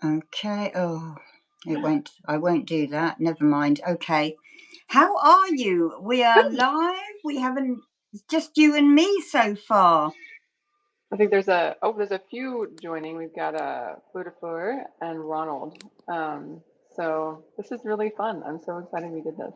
Okay. Oh, it won't. I won't do that. Never mind. Okay. How are you? We are Good. live. We haven't. It's just you and me so far. I think there's a few joining. We've got Fleur and Ronald. So this is really fun. I'm so excited we did this.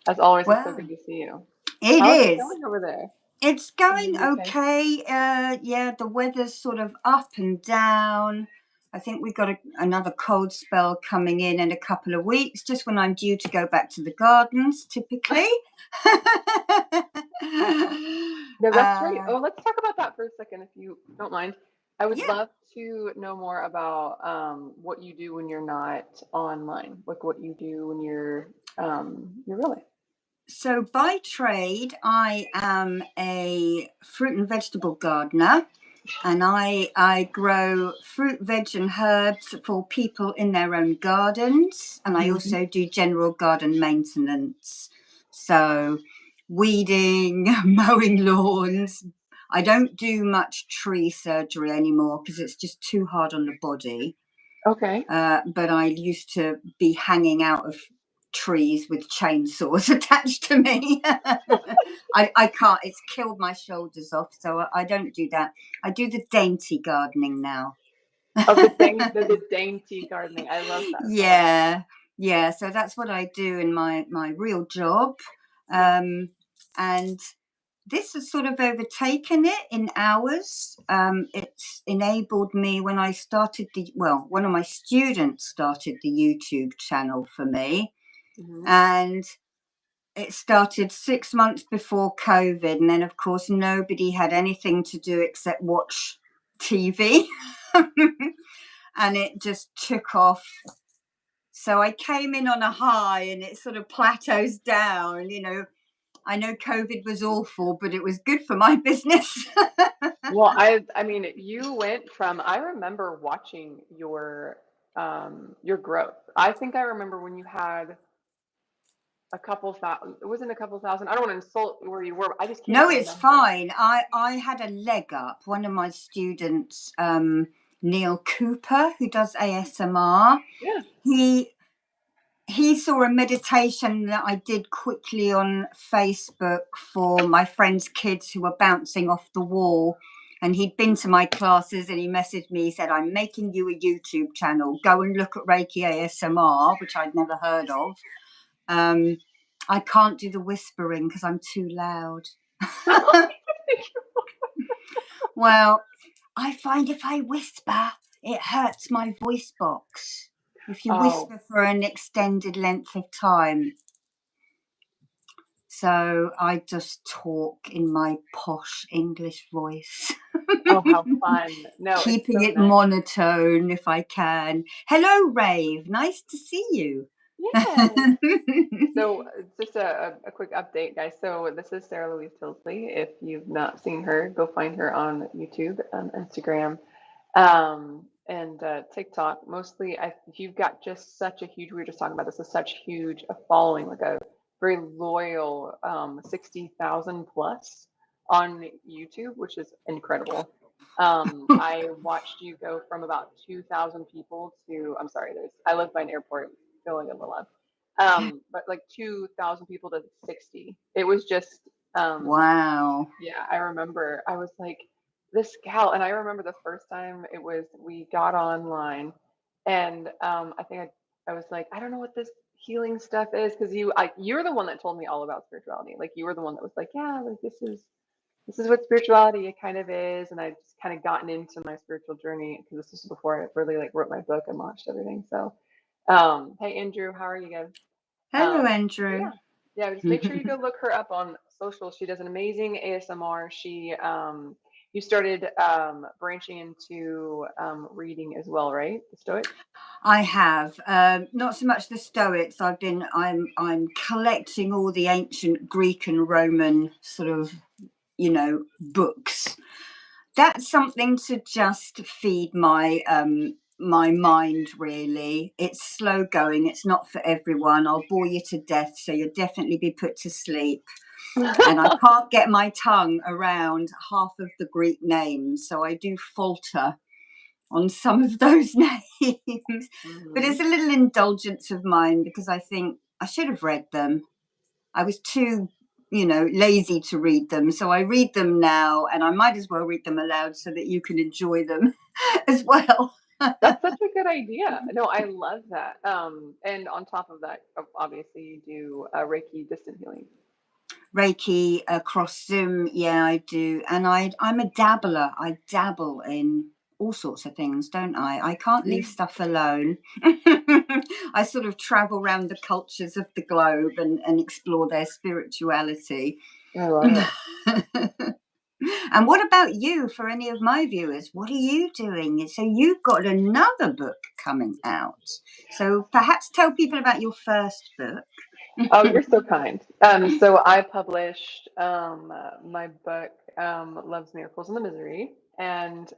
As always, it's so Well, good to see you. it How is it is. going over there It's in the going UK? okay. Yeah, the weather's sort of up and down. I think we've got another cold spell coming in a couple of weeks, just when I'm due to go back to the gardens, typically. No, that's great. uh, Oh, let's talk about that for a second, if you don't mind. I would yeah. love to know more about what you do when you're not online, like what you do when you're really. So by trade, I am a fruit and vegetable gardener, and I grow fruit, veg, and herbs for people in their own gardens, and I Mhm. also do general garden maintenance. So weeding, mowing lawns. I don't do much tree surgery anymore because it's just too hard on the body. Okay. But I used to be hanging out of trees with chainsaws attached to me. I can't, it's killed my shoulders off, so I don't do that. I do the dainty gardening now. Of the dainty gardening. I love that so much. Yeah, yeah. So that's what I do in my real job. Yeah. And this has sort of overtaken it in hours. It's enabled me when I started one of my students started the YouTube channel for me, Hmm. and it started 6 months before COVID. And then, of course, nobody had anything to do except watch TV. And it just took off. So I came in on a high and it sort of plateaus down. I know COVID was awful, but it was good for my business. Well, I mean, you went from I remember watching your growth. I think I remember when you had a couple thousand. It wasn't a couple thousand. I don't want to insult where you were, but I just can't No, it's remember. fine. I had a leg up. One of my students, Neil Cooper, who does ASMR, Yeah. he he saw a meditation that I did quickly on Facebook for my friends' kids who were bouncing off the wall. And he'd been to my classes and he messaged me. He said, "I'm making you a YouTube channel. Go and look at Reiki ASMR," which I'd never heard of. Um, I can't do the whispering because I'm too loud. Well, I find if I whisper, it hurts my voice box. If you Oh, whisper for an extended length of time. So I just talk in my posh English voice, oh, how fun. No, it's keeping so it nice. monotone if I can. Hello, Rave. Nice to see you. Yeah. So just a quick update, guys. So this is Sarah Tilsley. If you've not seen her, go find her on YouTube, Instagram, and TikTok. Mostly, you've got just such a huge. We were just talking about this. A such huge a following, like a very loyal 60,000 plus on YouTube, which is incredible. I watched you go from about 2,000 people to. I'm sorry, I live by an airport, going in the love. But like 2,000 people to 60. It was just Wow. yeah, I remember I was like, this gal, and I remember the first time we got online, and I think I was like, I don't know what this healing stuff is, because you're the one that told me all about spirituality. Like you were the one that was like, yeah, like this is what spirituality it kind of is, and I just kind of gotten into my spiritual journey because this was before I really like wrote my book and launched everything. So, hey Andrew, how are you guys? Hello, But Andrew. yeah, yeah. Just make sure you go look her up on social. She does an amazing ASMR. You started branching into reading as well, right? The Stoics. I have not so much the Stoics. I'm collecting all the ancient Greek and Roman sort of books. That's something to just feed my mind, really. It's slow going, it's not for everyone. I'll bore you to death, so you'll definitely be put to sleep. And I can't get my tongue around half of the Greek names, so I do falter on some of those names. But it's Mhm. a little indulgence of mine because I think I should have read them. I was too, lazy to read them. So I read them now, and I might as well read them aloud so that you can enjoy them as well. That's such a good idea. No, I love that. And on top of that, obviously you do Reiki distant healing. Reiki across Zoom, yeah, I do. And I'm a dabbler. I dabble in all sorts of things, don't I? I can't leave stuff alone. I sort of travel around the cultures of the globe and explore their spirituality. I love it. And what about you, for any of my viewers? What are you doing? So you've got another book coming out. So perhaps tell people about your first book. Oh, you're so kind. So I published my book, Love's Miracles and the Misery. And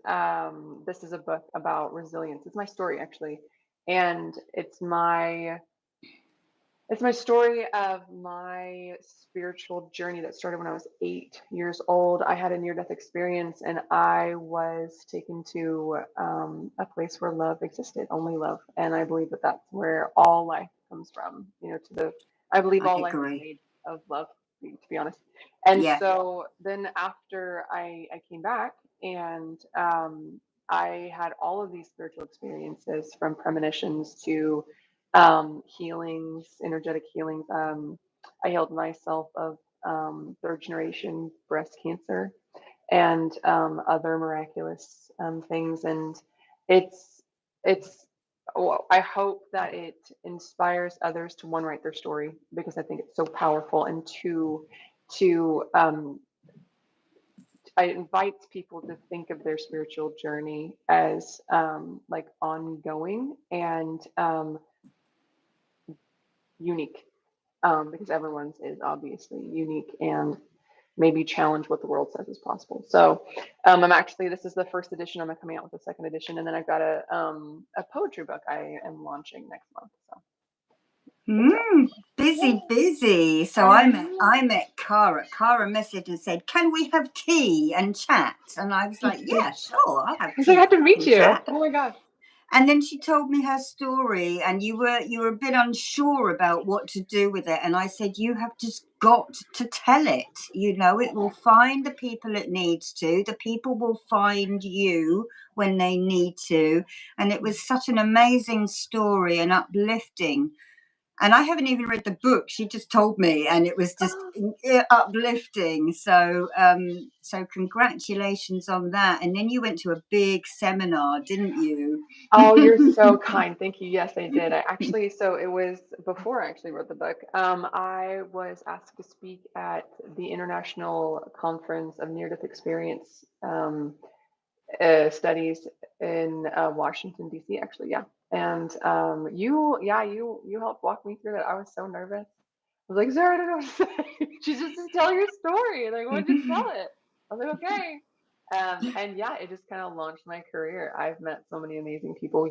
this is a book about resilience. It's my story, actually. And it's my story of my spiritual journey that started when I was 8 years old. I had a near-death experience, and I was taken to a place where love existed, only love. And I believe that that's where all life comes from. I believe I all life is agree. made of love, to be honest. And Yeah. so then after I came back, and I had all of these spiritual experiences, from premonitions to healings, energetic healings. I healed myself of third generation breast cancer and other miraculous things. And it's well, I hope that it inspires others to, one, write their story, because I think it's so powerful, and two, to I invite people to think of their spiritual journey as like ongoing and unique, because everyone's is obviously unique, and maybe challenge what the world says is possible. So this is the first edition. I'm coming out with the second edition, and then I've got a poetry book I am launching next month. So Busy. So I I met Cara. Cara messaged and said, "Can we have tea and chat?" And I was like, "Yeah, sure, I'll have I tea, had to coffee, meet and you. chat." Oh my gosh. And then she told me her story, and you were a bit unsure about what to do with it. And I said, "You have just got to tell it. It will find the people it needs to. The people will find you when they need to." And it was such an amazing story and uplifting. And I haven't even read the book. She just told me, and it was just uplifting. So congratulations on that. And then you went to a big seminar, didn't you? Oh, you're so kind. Thank you. Yes, I did. So it was before I actually wrote the book. I was asked to speak at the International Conference of Near-Death Experience Studies in Washington, D.C., actually. Yeah. And you helped walk me through that. I was so nervous. I was like, Sarah, I don't know what to say. She just tell your story. Like, why don't you tell it? I was like, okay. And yeah, it just kind of launched my career. I've met so many amazing people.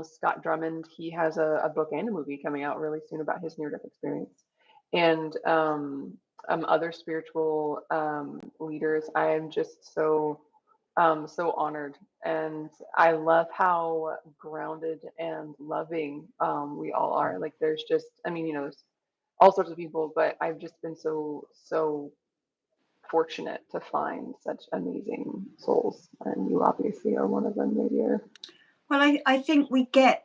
Scott Drummond, he has a book and a movie coming out really soon about his near-death experience. And other spiritual leaders. I am just so honored, and I love how grounded and loving we all are. Like, there's just, there's all sorts of people, but I've just been so fortunate to find such amazing souls, and you obviously are one of them, my dear. Well, I think we get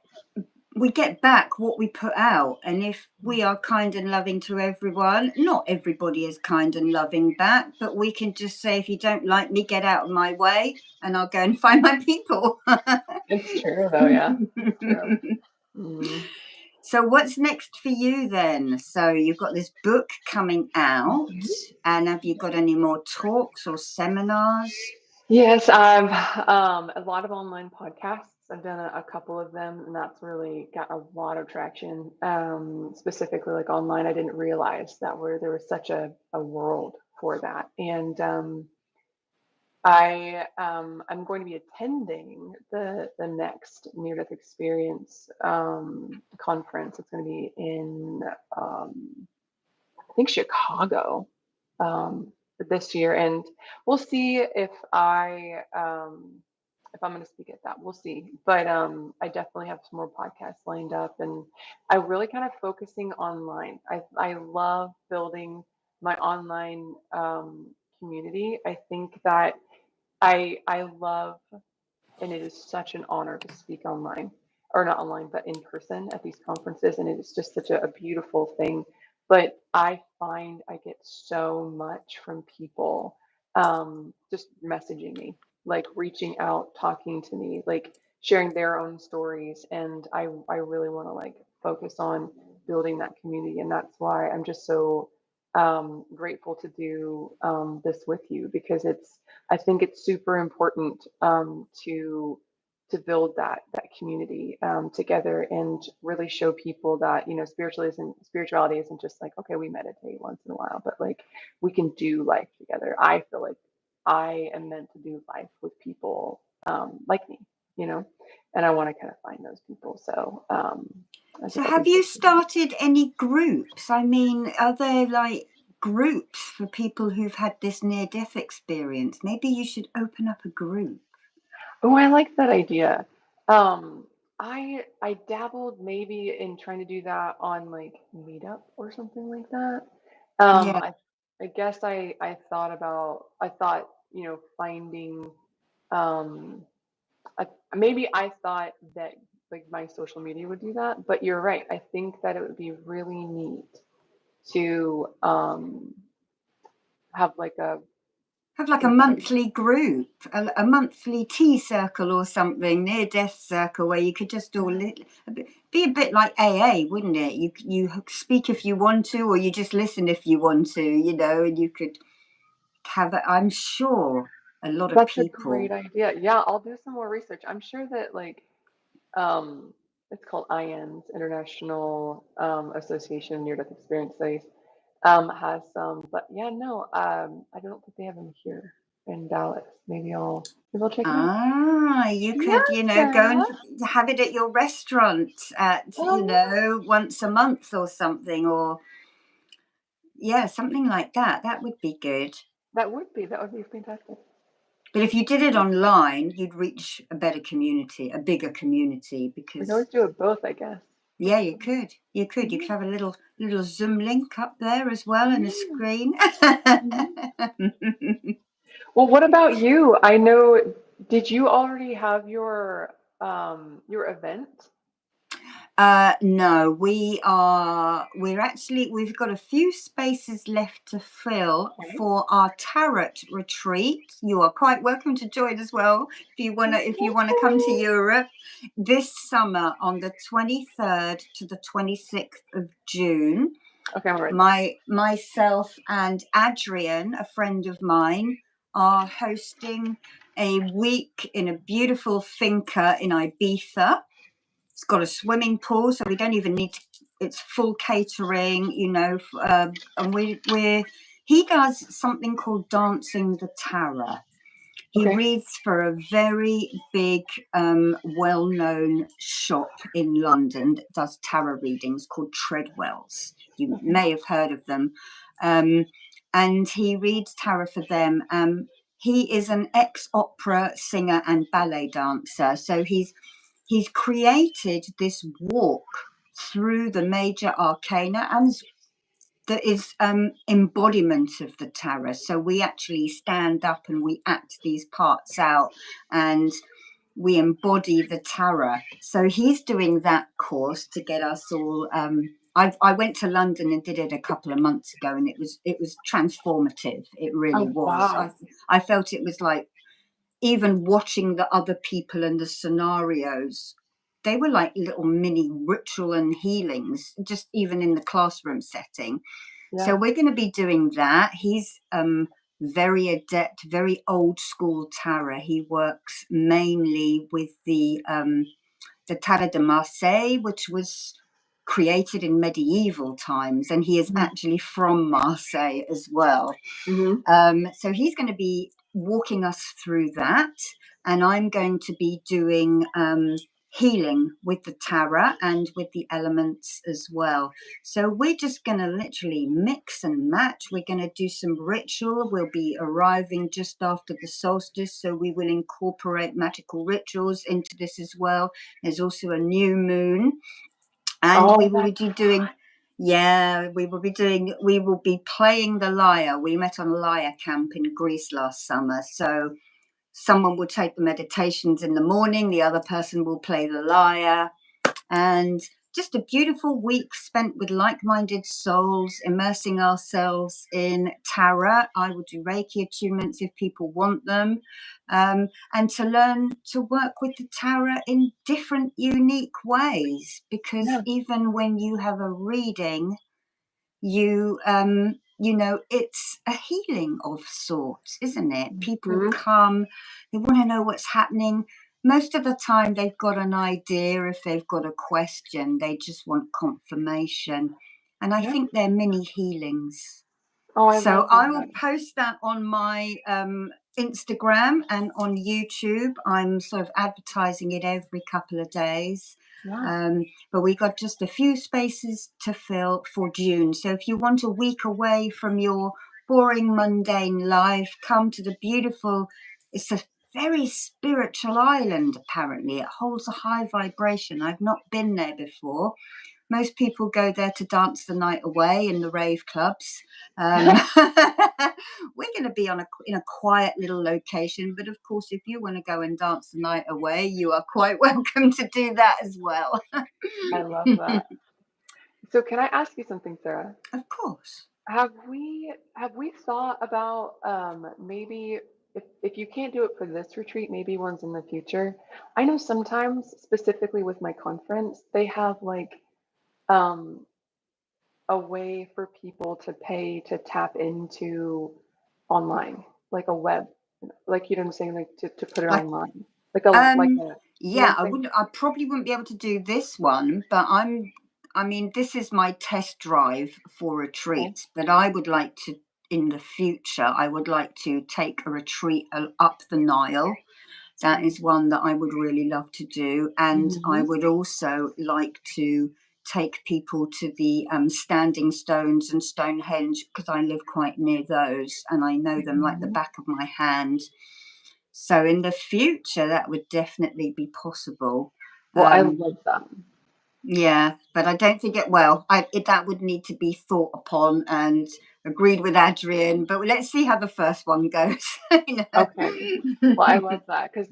back what we put out, and if we are kind and loving to everyone, not everybody is kind and loving back, but we can just say, if you don't like me, get out of my way, and I'll go and find my people. It's true, though. Yeah, it's true. Mm. So what's next for you then? So you've got this book coming out, and have you got any more talks or seminars? Yes, I've a lot of online podcasts. I've done a couple of them, and that's really got a lot of traction. Specifically, like online, I didn't realize there was such a world for that. And I'm going to be attending the next near death experience conference. It's going to be in I think Chicago this year, and we'll see if if I'm going to speak at that. We'll see. But I definitely have some more podcasts lined up, and I really kind of focusing online. I love building my online community. I think that I love, and it is such an honor to speak online, or not online, but in person at these conferences, and it is just such a beautiful thing. But I find I get so much from people just messaging me, like reaching out, talking to me, like sharing their own stories, and I really want to like focus on building that community, and that's why I'm just so grateful to do this with you, because I think it's super important to build that community together, and really show people that, you know, spirituality isn't just like, okay, we meditate once in a while, but like we can do life together. I feel like I am meant to do life with people like me, you know, and I want to kind of find those people. So so have you started any groups? I mean, are there like groups for people who've had this near-death experience? Maybe you should open up a group. Oh, I like that idea. Um, I dabbled maybe in trying to do that on like Meetup or something like that. Yeah. I guess I thought, you know, finding um maybe I thought that like my social media would do that, but you're right. I think that it would be really neat to have like a Have like a monthly group, a monthly tea circle or something, near-death circle, where you could just all be a bit like AA, wouldn't it? You speak if you want to, or you just listen if you want to, you know, and you could have, I'm sure, a lot of people. That's a great idea. Yeah, I'll do some more research. I'm sure that like it's called IANS, International Association of Near-Death Experience Studies, has some, but yeah, no, I don't think they have them here in Dallas. Maybe I'll check it out. You Yeah, could, you know, Sarah. go and have it at your restaurant at, you know, once a month or something, or yeah, something like that. That would be good. That would be fantastic. But if you did it online, you'd reach a better community, a bigger community, because we can always do it both, I guess. Yeah, you could. You could have a little Zoom link up there as well, and a screen. Well, what about you? I know, did you already have your event? No, we've got a few spaces left to fill for our tarot retreat. You are quite welcome to join as well if you want to come to Europe this summer on the 23rd to the 26th of June. Okay, I'm ready. Myself and Adrian, a friend of mine, are hosting a week in a beautiful finca in Ibiza. It's got a swimming pool, so we don't even need to, it's full catering, you know, and he does something called Dancing the Tarot. He reads for a very big, well-known shop in London that does tarot readings called Treadwell's. You may have heard of them. And he reads tarot for them. He is an ex-opera singer and ballet dancer. So he's created this walk through the major arcana, and that is embodiment of the tarot. So we actually stand up and we act these parts out, and we embody the tarot. So he's doing that course to get us all. I went to London and did it a couple of months ago, and it was transformative. It really was. Wow. I felt it was like, even watching the other people and the scenarios, they were like little mini ritual and healings, just even in the classroom setting. Yeah. So we're going to be doing that. He's very adept, very old school tarot. He works mainly with the Tarot de Marseille, which was created in medieval times, and he is actually from Marseille as well. So he's going to be walking us through that, and I'm going to be doing healing with the Tara and with the elements as well. So we're just going to literally mix and match. We're going to do some ritual. We'll be arriving just after the solstice, so we will incorporate magical rituals into this as well. There's also a new moon, and we will be doing... Yeah, we will be playing the lyre. We met on a lyre camp in Greece last summer. So someone will take the meditations in the morning, the other person will play the lyre, and just a beautiful week spent with like-minded souls, immersing ourselves in Tara. I will do Reiki attunements if people want them, and to learn to work with the Tara in different, unique ways, because even when you have a reading, you know, it's a healing of sorts, isn't it? People come, they want to know what's happening. Most of the time they've got an idea. If they've got a question, they just want confirmation. And I think they're mini healings. So I will post that on my Instagram and on YouTube. I'm sort of advertising it every couple of days. But we got just a few spaces to fill for June. So if you want a week away from your boring, mundane life, come to the beautiful... It's a very spiritual island, apparently. It holds a high vibration. I've not been there before. Most people go there to dance the night away in the rave clubs. We're going to be in a quiet little location, but of course, if you want to go and dance the night away, you are quite welcome to do that as well. I love that. So can I ask you something, Sarah? Of course. Have we thought about maybe if you can't do it for this retreat, maybe ones in the future? I know sometimes, specifically with my conference, they have like a way for people to pay to tap into online, like a web, like, you know what I'm saying, like to put it online, yeah, I probably wouldn't be able to do this one, but I mean, this is my test drive for retreats, but I would like to, in the future, I would like to take a retreat up the Nile. That is one that I would really love to do. And I would also like to take people to the Standing Stones and Stonehenge, because I live quite near those and I know them like the back of my hand. So in the future, that would definitely be possible. Well, I love that. Yeah, but I don't think that would need to be thought upon and agreed with Adrian. But let's see how the first one goes. You know? Okay. Well, I love that because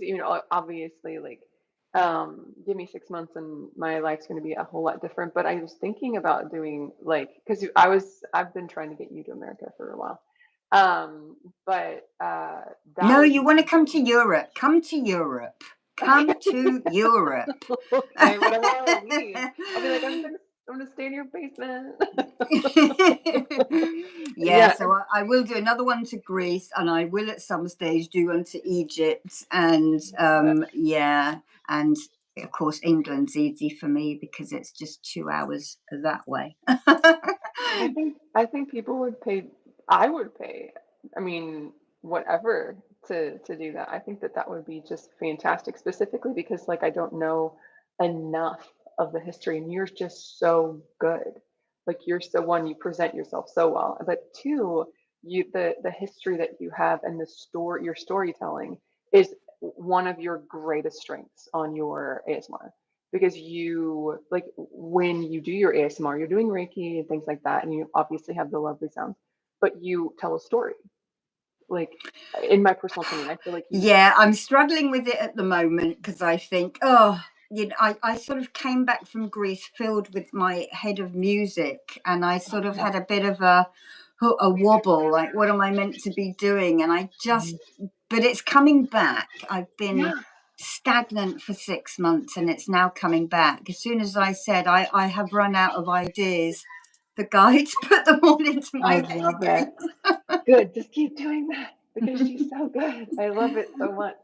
you know, obviously, like, give me 6 months and my life's going to be a whole lot different. But I was thinking about doing like, because I've been trying to get you to America for a while. No, you want to come to Europe? Come to Europe. Come to Europe. Okay, but I want to leave. I'll be like, I'm gonna stay in your basement. Yeah, so I will do another one to Greece, and I will at some stage do one to Egypt, and yeah, and of course England's easy for me because it's just 2 hours that way. I think people would pay. I would pay. I mean, whatever to do that. I think that would be just fantastic, specifically because like I don't know enough of the history, and you're just so good. Like you're so one, you present yourself so well, but two, the history that you have and your storytelling is one of your greatest strengths on your ASMR, because you like when you do your ASMR, you're doing Reiki and things like that, and you obviously have the lovely sounds, but you tell a story. Like, in my personal opinion, I feel like yeah, I'm struggling with it at the moment because I think, you know, I sort of came back from Greece filled with my head of music, and I sort of had a bit of a wobble, like, what am I meant to be doing? And but it's coming back. I've been stagnant for 6 months and it's now coming back. As soon as I said I have run out of ideas, the guides put them all into my head again. Good, just keep doing that because she's so good. I love it so much.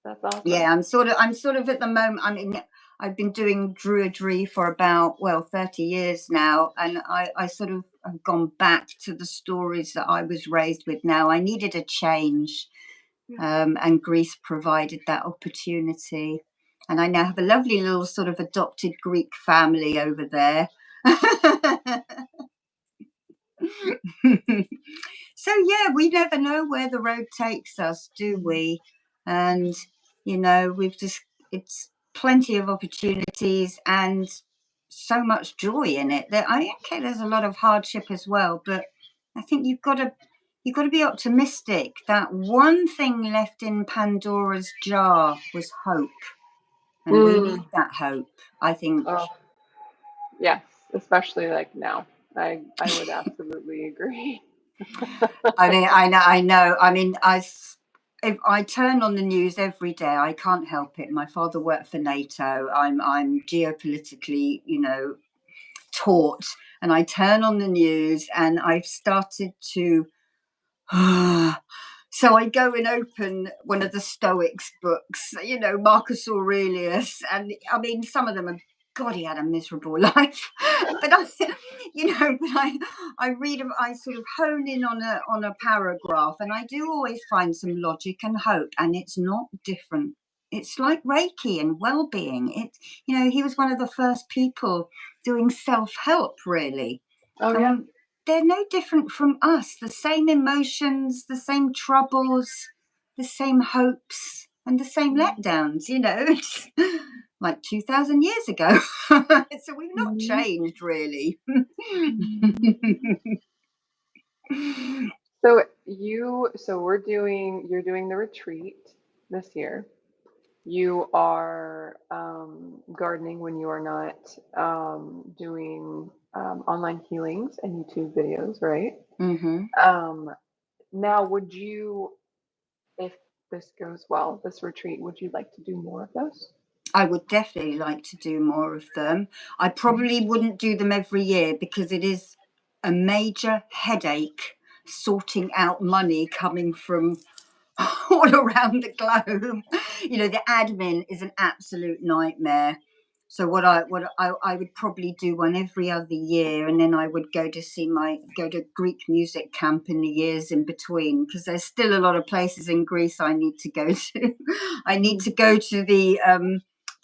That's awesome. Yeah, I'm sort of at the moment. I mean, I've been doing druidry for about 30 years now, and I sort of have gone back to the stories that I was raised with. Now I needed a change, and Greece provided that opportunity. And I now have a lovely little sort of adopted Greek family over there. So yeah, we never know where the road takes us, do we? And it's plenty of opportunities and so much joy in it. There's a lot of hardship as well, but I think you've got to be optimistic. That one thing left in Pandora's jar was hope, and we need that hope, I think. Oh, yes, especially like now. I would absolutely agree. I mean, I know. I mean, if I turn on the news every day, I can't help it. My father worked for NATO. I'm geopolitically, taught, and I turn on the news, and I've started to. So I go and open one of the Stoics books, Marcus Aurelius, and I mean, some of them are, God, he had a miserable life. But I read them, I sort of hone in on a paragraph, and I do always find some logic and hope, and it's not different. It's like Reiki and well-being. He was one of the first people doing self-help, really. Oh yeah. They're no different from us. The same emotions, the same troubles, the same hopes, and the same letdowns, like 2,000 years ago. So we've not changed, really. So you're doing the retreat this year. You are gardening when you are not doing online healings and YouTube videos, right? Mm-hmm. Now, if this goes well, this retreat, would you like to do more of those? I would definitely like to do more of them. I probably wouldn't do them every year because it is a major headache sorting out money coming from all around the globe. The admin is an absolute nightmare. So what I would probably do one every other year, and then I would go to Greek music camp in the years in between, because there's still a lot of places in Greece I need to go to. I need to go to the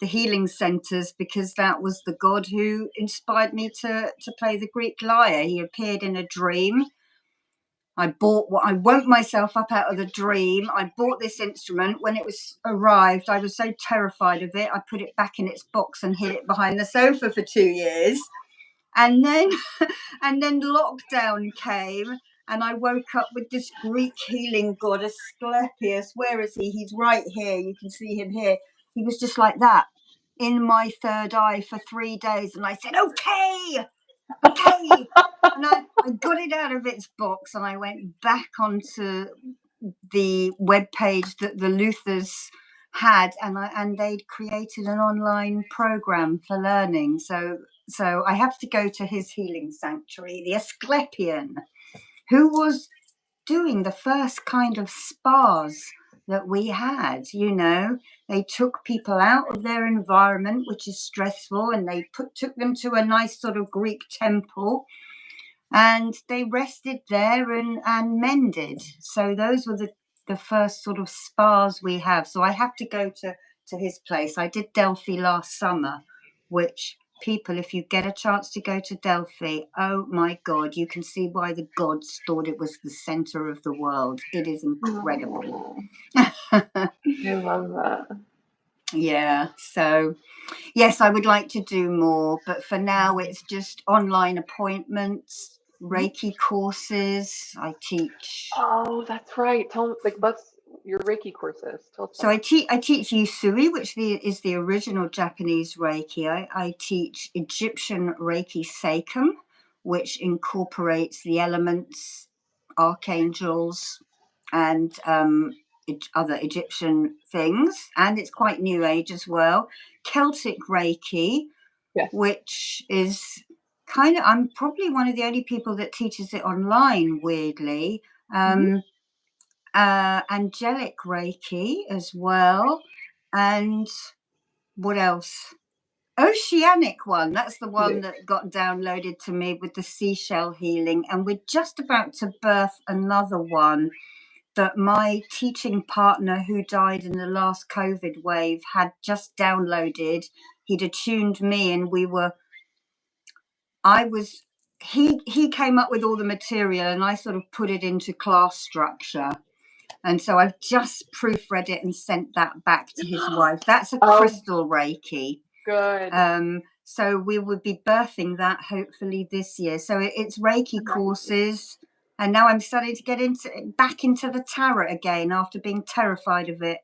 healing centers, because that was the god who inspired me to play the Greek lyre. He appeared in a dream. I woke myself up out of the dream. I bought this instrument. When it was arrived, I was so terrified of it. I put it back in its box and hid it behind the sofa for 2 years. And then, lockdown came, and I woke up with this Greek healing god, Asclepius. Where is he? He's right here. You can see him here. He was just like that in my third eye for 3 days. And I said, okay. And I got it out of its box, and I went back onto the webpage that the Luthers had, and they'd created an online program for learning. So I have to go to his healing sanctuary, the Asclepian, who was doing the first kind of spas that we had. They took people out of their environment, which is stressful, and they took them to a nice sort of Greek temple, and they rested there and mended. So those were the first sort of spas we have. So I have to go to his place. I did Delphi last summer, which, people, if you get a chance to go to Delphi, oh my God, you can see why the gods thought it was the center of the world. It is incredible. I love that. Yeah. So yes, I would like to do more, but for now it's just online appointments, Reiki courses. I teach. Oh, that's right. What's your Reiki courses? So I teach Usui, which is the original Japanese Reiki. I teach Egyptian Reiki Seikum, which incorporates the elements, archangels, and other Egyptian things, and it's quite New Age as well. Celtic Reiki, yes, which is I'm probably one of the only people that teaches it online, weirdly. Angelic Reiki as well. And what else? Oceanic one. That's the one that got downloaded to me with the seashell healing. And we're just about to birth another one that my teaching partner who died in the last COVID wave had just downloaded. He'd attuned me, and he came up with all the material, and I sort of put it into class structure. And so I've just proofread it and sent that back to his wife. That's a crystal Reiki. Good. So we would be birthing that hopefully this year. So it's Reiki courses. And now I'm starting to get back into the tarot again after being terrified of it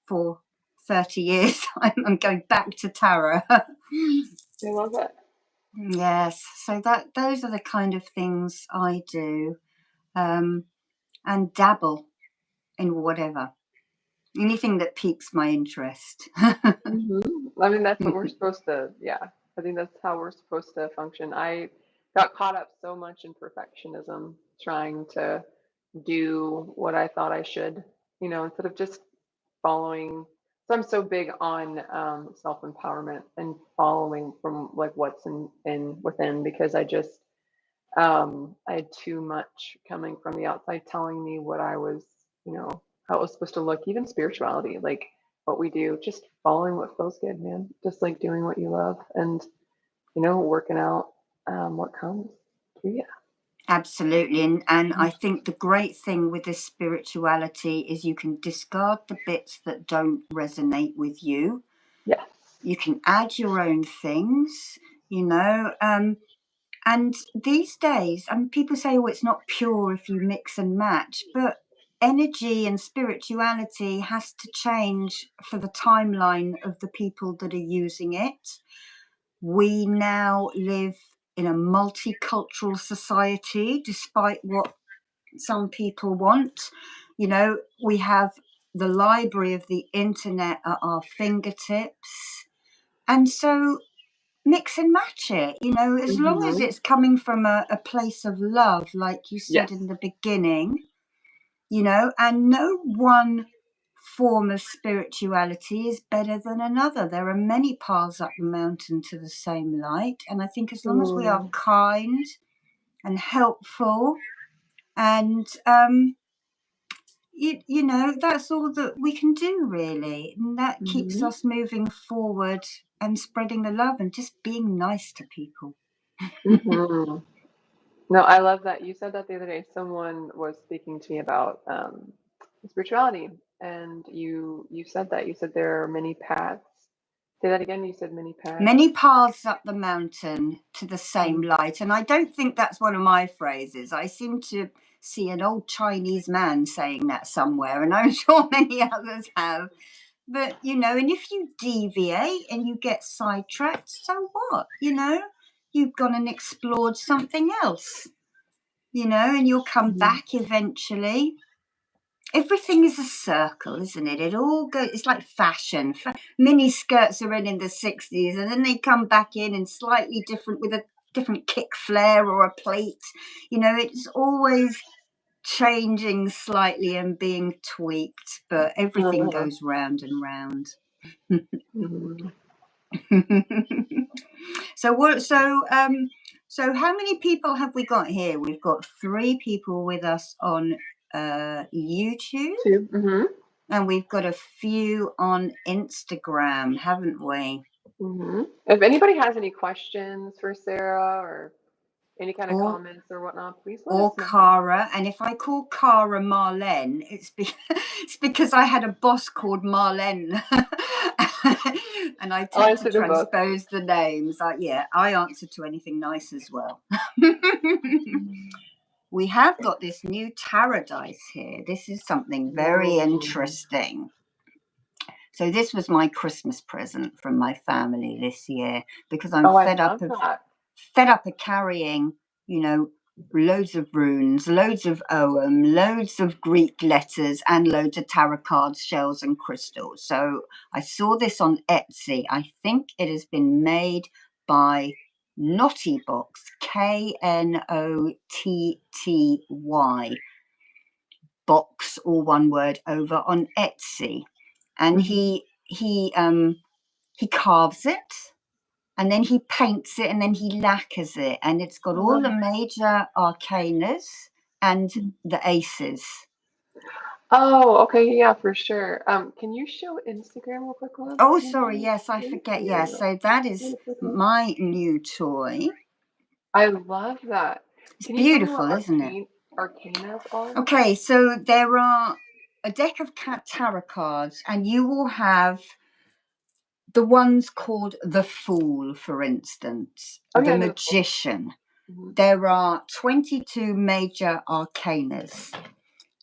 for 30 years. I'm going back to tarot. I love it. Yes. So those are the kind of things I do, and dabble in whatever. Anything that piques my interest. Mm-hmm. I mean, that's what we're supposed to, I think that's how we're supposed to function. I got caught up so much in perfectionism, trying to do what I thought I should, instead of just following. So I'm so big on self-empowerment and following from like what's in within, because I just I had too much coming from the outside telling me what I was, how it was supposed to look. Even spirituality, like what we do, just following what feels good, man. Just like doing what you love, and working out what comes to you. Absolutely. And I think the great thing with this spirituality is you can discard the bits that don't resonate with you. Yes. You can add your own things, and these days, people say, oh, it's not pure if you mix and match, but energy and spirituality has to change for the timeline of the people that are using it. We now live in a multicultural society, despite what some people want. We have the library of the internet at our fingertips. And so mix and match it, as long as it's coming from a place of love, like you said in the beginning, and no one form of spirituality is better than another. There are many paths up the mountain to the same light. And I think as long as we are kind and helpful and, that's all that we can do, really. And that keeps us moving forward and spreading the love and just being nice to people. No, I love that. You said that the other day. Someone was speaking to me about spirituality, and you said that. You said there are many paths. Say that again. You said many paths. Many paths up the mountain to the same light. And I don't think that's one of my phrases. I seem to see an old Chinese man saying that somewhere, and I'm sure many others have. But, and if you deviate and you get sidetracked, so what? You've gone and explored something else, and you'll come back eventually. Everything is a circle, isn't it? It all goes, it's like fashion. Mini skirts are in the 60s, and then they come back in slightly different with a different kick flare or a pleat. It's always changing slightly and being tweaked, but everything goes round and round. So how many people have we got here? We've got 3 people with us on YouTube. And we've got a few on Instagram, haven't we? If anybody has any questions for Sarah or any kind of comments or whatnot, please let us know. Cara. And if I call Cara Marlene, it's because I had a boss called Marlene. And I tend to transpose the names. I answer to anything nice as well. We have got this new tarot dice here. This is something very interesting. So this was my Christmas present from my family this year, because I'm fed up of carrying, loads of runes, loads of Ogham, loads of Greek letters, and loads of tarot cards, shells, and crystals. So I saw this on Etsy. I think it has been made by Knotty Box, Knotty Box, all one word, over on Etsy. And he carves it, and then he paints it, and then he lacquers it, and it's got all the major arcanas and the aces. Oh, okay, yeah, for sure. Can you show Instagram real quick while I'm Oh, looking sorry. here? Yes, I Thank forget. Yes. you. So that is my new toy. I love that. It's Can you tell me what beautiful, isn't it? arcanas are? Okay, so there are a deck of tarot cards, and you will have the ones called the Fool, for instance, Oh the yeah, I know the Fool. Magician. Mm-hmm. There are 22 major arcanas.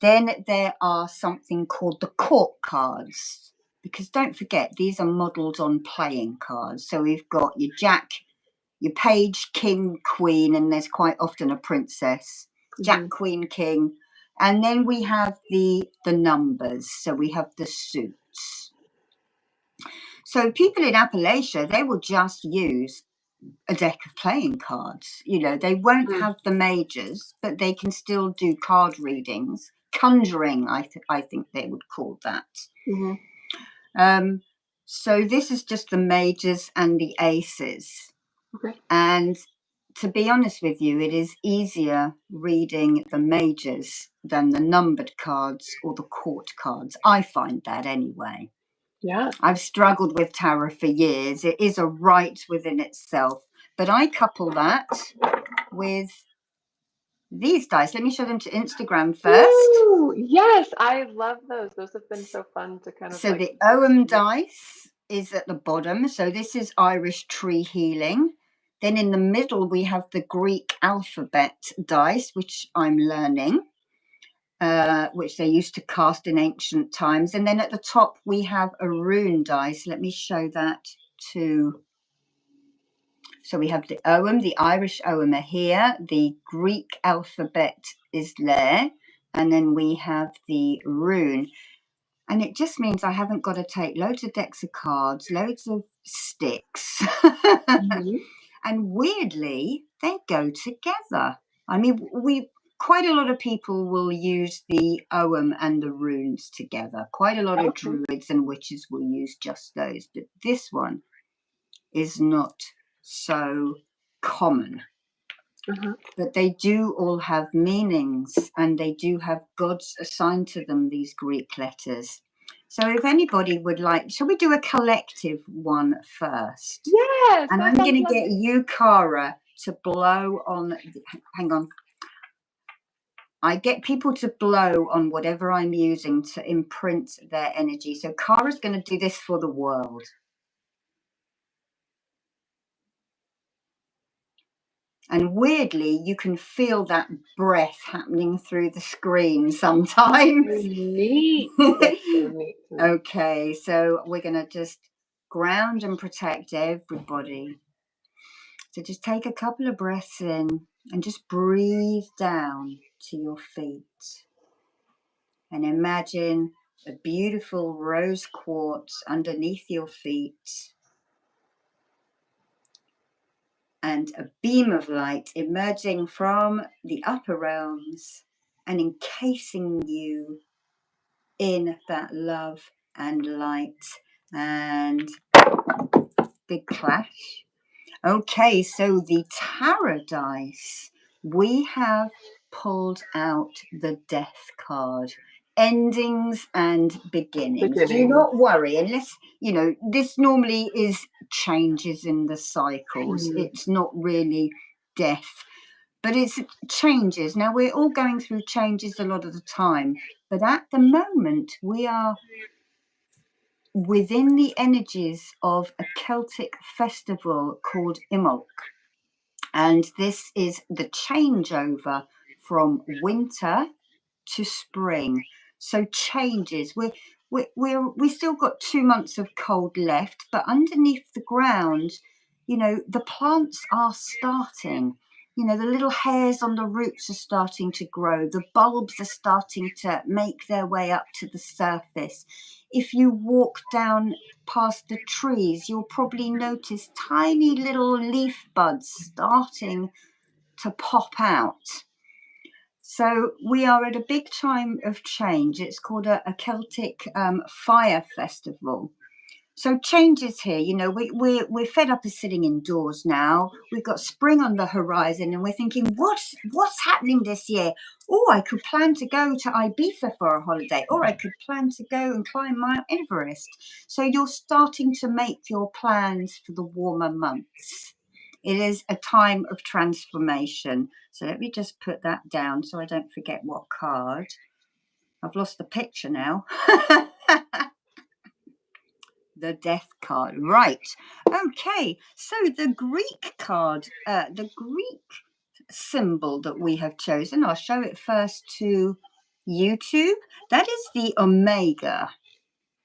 Then there are something called the court cards, because don't forget, these are modelled on playing cards. So we've got your Jack, your Page, King, Queen, and there's quite often a princess. Jack, Queen, King. And then we have the numbers. So we have the suits. So people in Appalachia, they will just use a deck of playing cards. You know, they won't have the majors, but they can still do card readings. Conjuring, I think they would call that. So this is just the majors and the aces. Okay. And to be honest with you, it is easier reading the majors than the numbered cards or the court cards. I find that anyway. Yeah. I've struggled with tarot for years. It is a right within itself. But I couple that with these dice. Let me show them to Instagram first. Ooh, yes, I love those. Those have been so fun to kind of So the Ogham dice is at the bottom. So this is Irish tree healing. Then in the middle, we have the Greek alphabet dice, which I'm learning, which they used to cast in ancient times. And then at the top, we have a rune dice. Let me show that to... So we have the Ogham, the Irish Ogham are here. The Greek alphabet is there. And then we have the rune. And it just means I haven't got to take loads of decks of cards, loads of sticks. And weirdly, they go together. I mean, quite a lot of people will use the Ogham and the runes together. Quite a lot of druids and witches will use just those. But this one is not so common. But they do all have meanings, and they do have gods assigned to them, these Greek letters. So if anybody would like, shall we do a collective one first? Yes. And I'm going to get you, Cara, to blow on, hang on. I get people to blow on whatever I'm using to imprint their energy. So Cara's going to do this for the world. And weirdly, you can feel that breath happening through the screen sometimes. That's so neat. That's so neat. Okay, so we're going to just ground and protect everybody. So just take a couple of breaths in and just breathe down to your feet. And imagine a beautiful rose quartz underneath your feet. And a beam of light emerging from the upper realms and encasing you in that love and light. And big clash. Okay, so the tarot dice, we have pulled out the death card. Endings and beginnings. Do not worry, unless, you know, this normally is changes in the cycles. It's not really death, but it's changes. Now, we're all going through changes a lot of the time, but at the moment, we are within the energies of a Celtic festival called Imbolc. And this is the changeover from winter to spring. So changes. We still got 2 months of cold left, but underneath the ground, you know, the plants are starting. You know, the little hairs on the roots are starting to grow. The bulbs are starting to make their way up to the surface. If you walk down past the trees, you'll probably notice tiny little leaf buds starting to pop out. So we are at a big time of change. It's called a Celtic fire festival. So changes here, you know, we're fed up of sitting indoors now. We've got spring on the horizon and we're thinking, what's happening this year? Oh, I could plan to go to Ibiza for a holiday, or I could plan to go and climb Mount Everest. So you're starting to make your plans for the warmer months. It is a time of transformation. So let me just put that down so I don't forget what card. I've lost the picture now. The Death card. Right. Okay. So the Greek card, the Greek symbol that we have chosen, I'll show it first to YouTube. That is the Omega.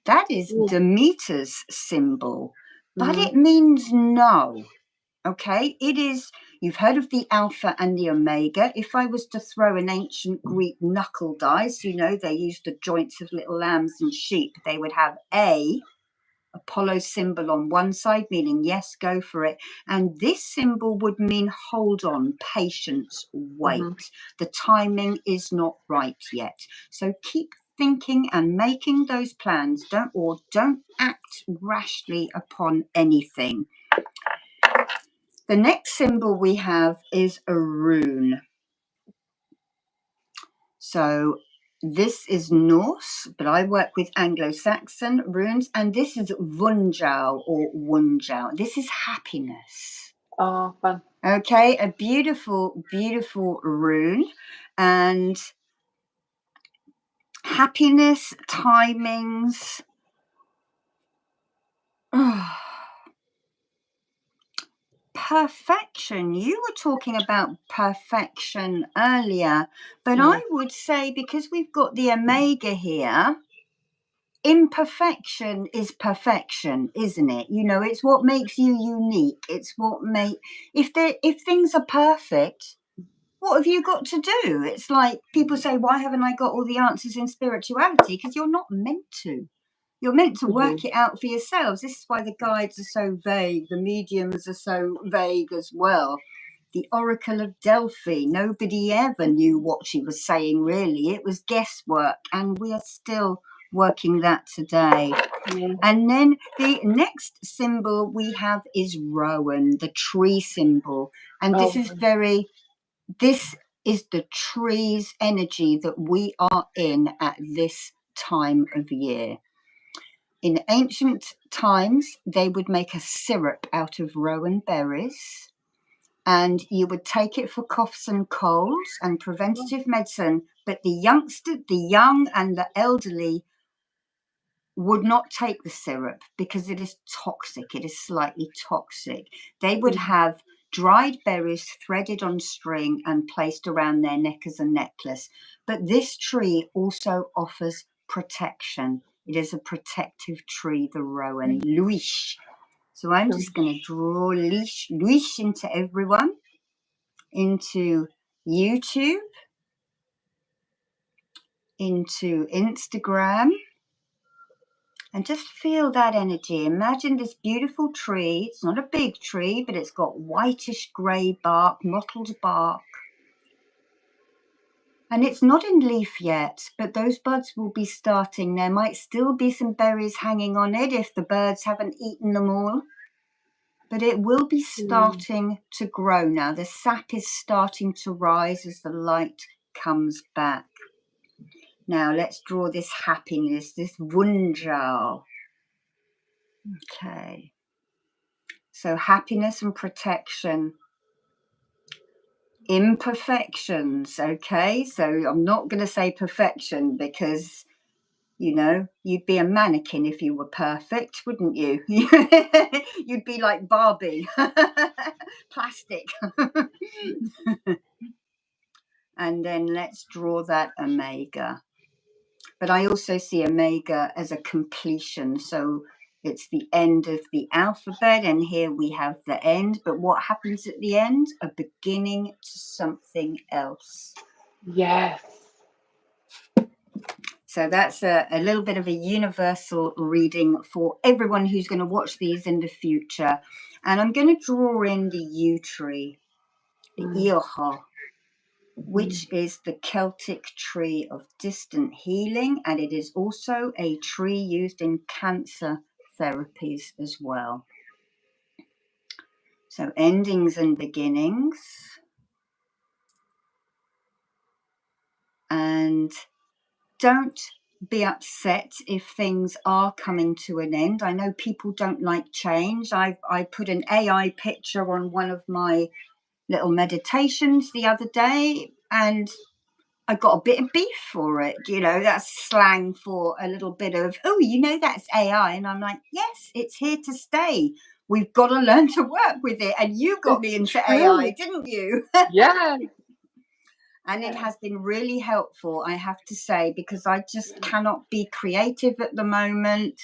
That is Demeter's symbol, but it means no. Okay, it is, you've heard of the Alpha and the Omega. If I was to throw an ancient Greek knuckle dice, you know, they used the joints of little lambs and sheep, they would have a Apollo symbol on one side, meaning yes, go for it. And this symbol would mean hold on, patience, wait. The timing is not right yet. So keep thinking and making those plans. Don't act rashly upon anything. The next symbol we have is a rune. So this is Norse, but I work with Anglo-Saxon runes, and this is Wunjau or Wunjau. This is happiness. Oh, fun. Okay, a beautiful, beautiful rune, and happiness, timings. Perfection. You were talking about perfection earlier, but I would say, because we've got the Omega here, imperfection is perfection, isn't it? You know, it's what makes you unique. It's what if things are perfect, what have you got to do? It's like people say, why haven't I got all the answers in spirituality? Because you're not meant to. You're meant to work it out for yourselves. This is why the guides are so vague. The mediums are so vague as well. The Oracle of Delphi, nobody ever knew what she was saying, really. It was guesswork, and we are still working that today. And then the next symbol we have is Rowan, the tree symbol. And this is the tree's energy that we are in at this time of year. In ancient times, they would make a syrup out of rowan berries, and you would take it for coughs and colds and preventative medicine. But the young and the elderly would not take the syrup because it is toxic. It is slightly toxic. They would have dried berries threaded on string and placed around their neck as a necklace. But this tree also offers protection. It is a protective tree, the rowan, Luish. So I'm just going to draw Luish into everyone, into YouTube, into Instagram, and just feel that energy. Imagine this beautiful tree. It's not a big tree, but it's got whitish grey bark, mottled bark. And it's not in leaf yet, but those buds will be starting. There might still be some berries hanging on it if the birds haven't eaten them all. But it will be starting to grow now. The sap is starting to rise as the light comes back. Now let's draw this happiness, this Wunjau. Okay. So happiness and protection. Imperfections, okay? So I'm not going to say perfection because, you know, you'd be a mannequin if you were perfect, wouldn't you? You'd be like Barbie, plastic. And then let's draw that Omega. But I also see Omega as a completion. So it's the end of the alphabet, and here we have the end. But what happens at the end? A beginning to something else. Yes. So that's a little bit of a universal reading for everyone who's going to watch these in the future. And I'm going to draw in the yew tree, the Iocha, which is the Celtic tree of distant healing, and it is also a tree used in cancer therapies as well. So endings and beginnings. And don't be upset if things are coming to an end. I know people don't like change. I put an AI picture on one of my little meditations the other day, and I got a bit of beef for it. You know, that's slang for a little bit of, oh, you know, that's AI. And I'm like, yes, it's here to stay. We've got to learn to work with it. And you got me into AI, didn't you? Yeah. And it has been really helpful, I have to say, because I just cannot be creative at the moment.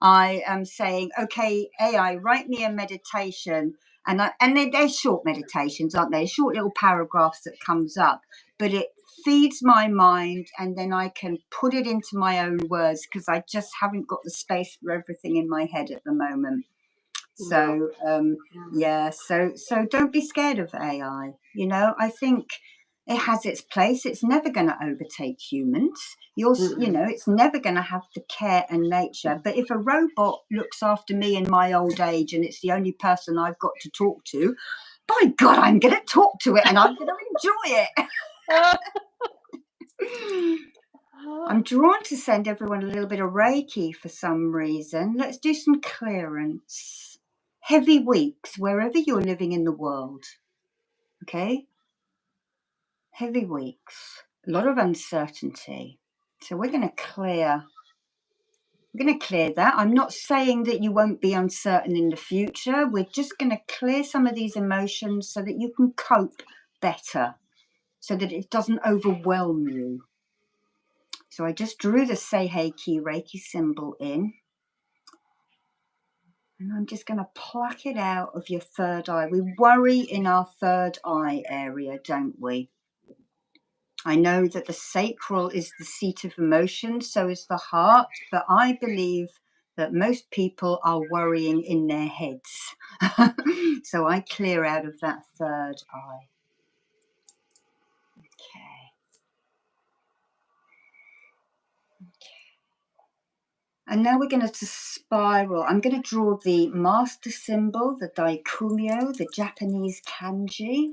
I am saying, okay, AI, write me a meditation. And they're short meditations, aren't they? Short little paragraphs that comes up. But it feeds my mind, and then I can put it into my own words, because I just haven't got the space for everything in my head at the moment. So, so don't be scared of AI. You know, I think it has its place. It's never going to overtake humans. You know, it's never going to have the care and nature. But if a robot looks after me in my old age and it's the only person I've got to talk to, by God, I'm going to talk to it and I'm going to enjoy it. I'm drawn to send everyone a little bit of Reiki for some reason. Let's do some clearance. Heavy weeks, wherever you're living in the world. Okay? Heavy weeks. A lot of uncertainty. So we're going to clear that. I'm not saying that you won't be uncertain in the future. We're just going to clear some of these emotions so that you can cope better, so that it doesn't overwhelm you. So I just drew the Seihei Ki Reiki symbol in. And I'm just going to pluck it out of your third eye. We worry in our third eye area, don't we? I know that the sacral is the seat of emotion, so is the heart, but I believe that most people are worrying in their heads. So I clear out of that third eye. Okay. And now we're going to spiral. I'm going to draw the master symbol, the Daikumyo, the Japanese kanji,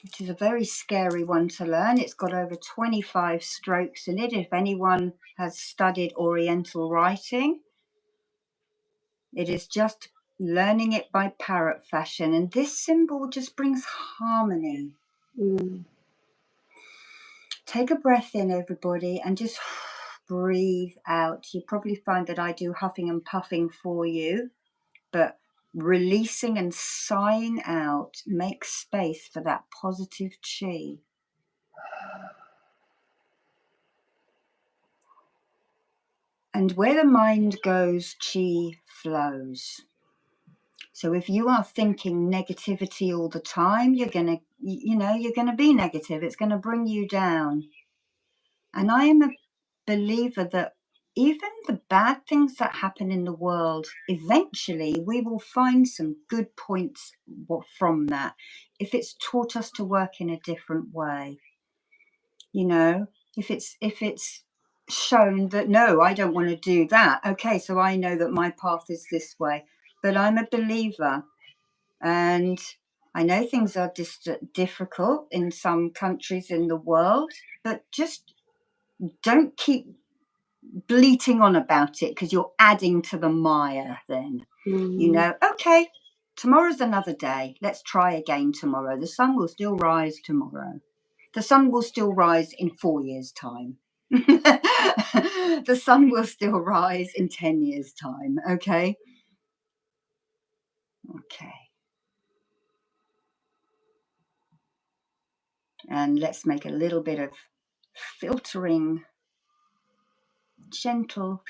which is a very scary one to learn. It's got over 25 strokes in it. If anyone has studied Oriental writing, it is just learning it by parrot fashion. And this symbol just brings harmony. Take a breath in, everybody, and just breathe out. You probably find that I do huffing and puffing for you, but releasing and sighing out makes space for that positive chi. And where the mind goes, chi flows. So if you are thinking negativity all the time, you're going to be negative. It's going to bring you down. And I am a believer that even the bad things that happen in the world, eventually we will find some good points from that, if it's taught us to work in a different way. You know, if it's shown that, no, I don't want to do that. Okay, so I know that my path is this way, but I'm a believer, and I know things are difficult in some countries in the world, but just don't keep bleating on about it, because you're adding to the mire then. You know, okay, tomorrow's another day. Let's try again tomorrow. The sun will still rise tomorrow. The sun will still rise in 4 years' time. The sun will still rise in 10 years' time, okay? Okay. And let's make a little bit of filtering, gentle.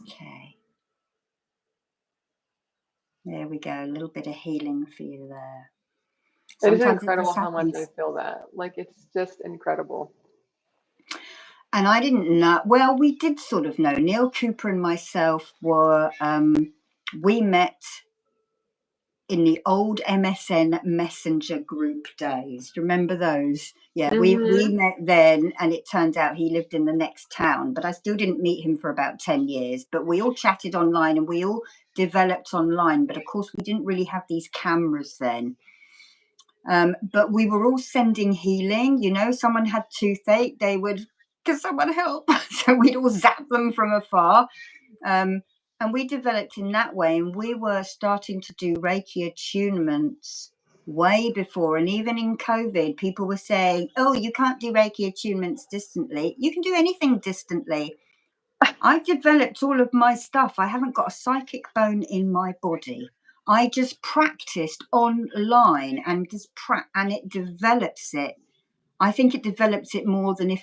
Okay. There we go. A little bit of healing for you there. It is incredible how much I feel that. Like, it's just incredible. And I didn't know. Well, we did sort of know. Neil Cooper and myself were, we met in the old MSN Messenger group days. Do you remember those? Yeah, we met then, and it turned out he lived in the next town, but I still didn't meet him for about 10 years. But we all chatted online and we all developed online. But of course, we didn't really have these cameras then. But we were all sending healing. You know, someone had toothache, they would, can someone help? So we'd all zap them from afar. And we developed in that way, and we were starting to do Reiki attunements way before. And even in COVID, people were saying, oh, you can't do Reiki attunements distantly. You can do anything distantly. I developed all of my stuff. I haven't got a psychic bone in my body. I just practiced online and and it develops it. I think it develops it more than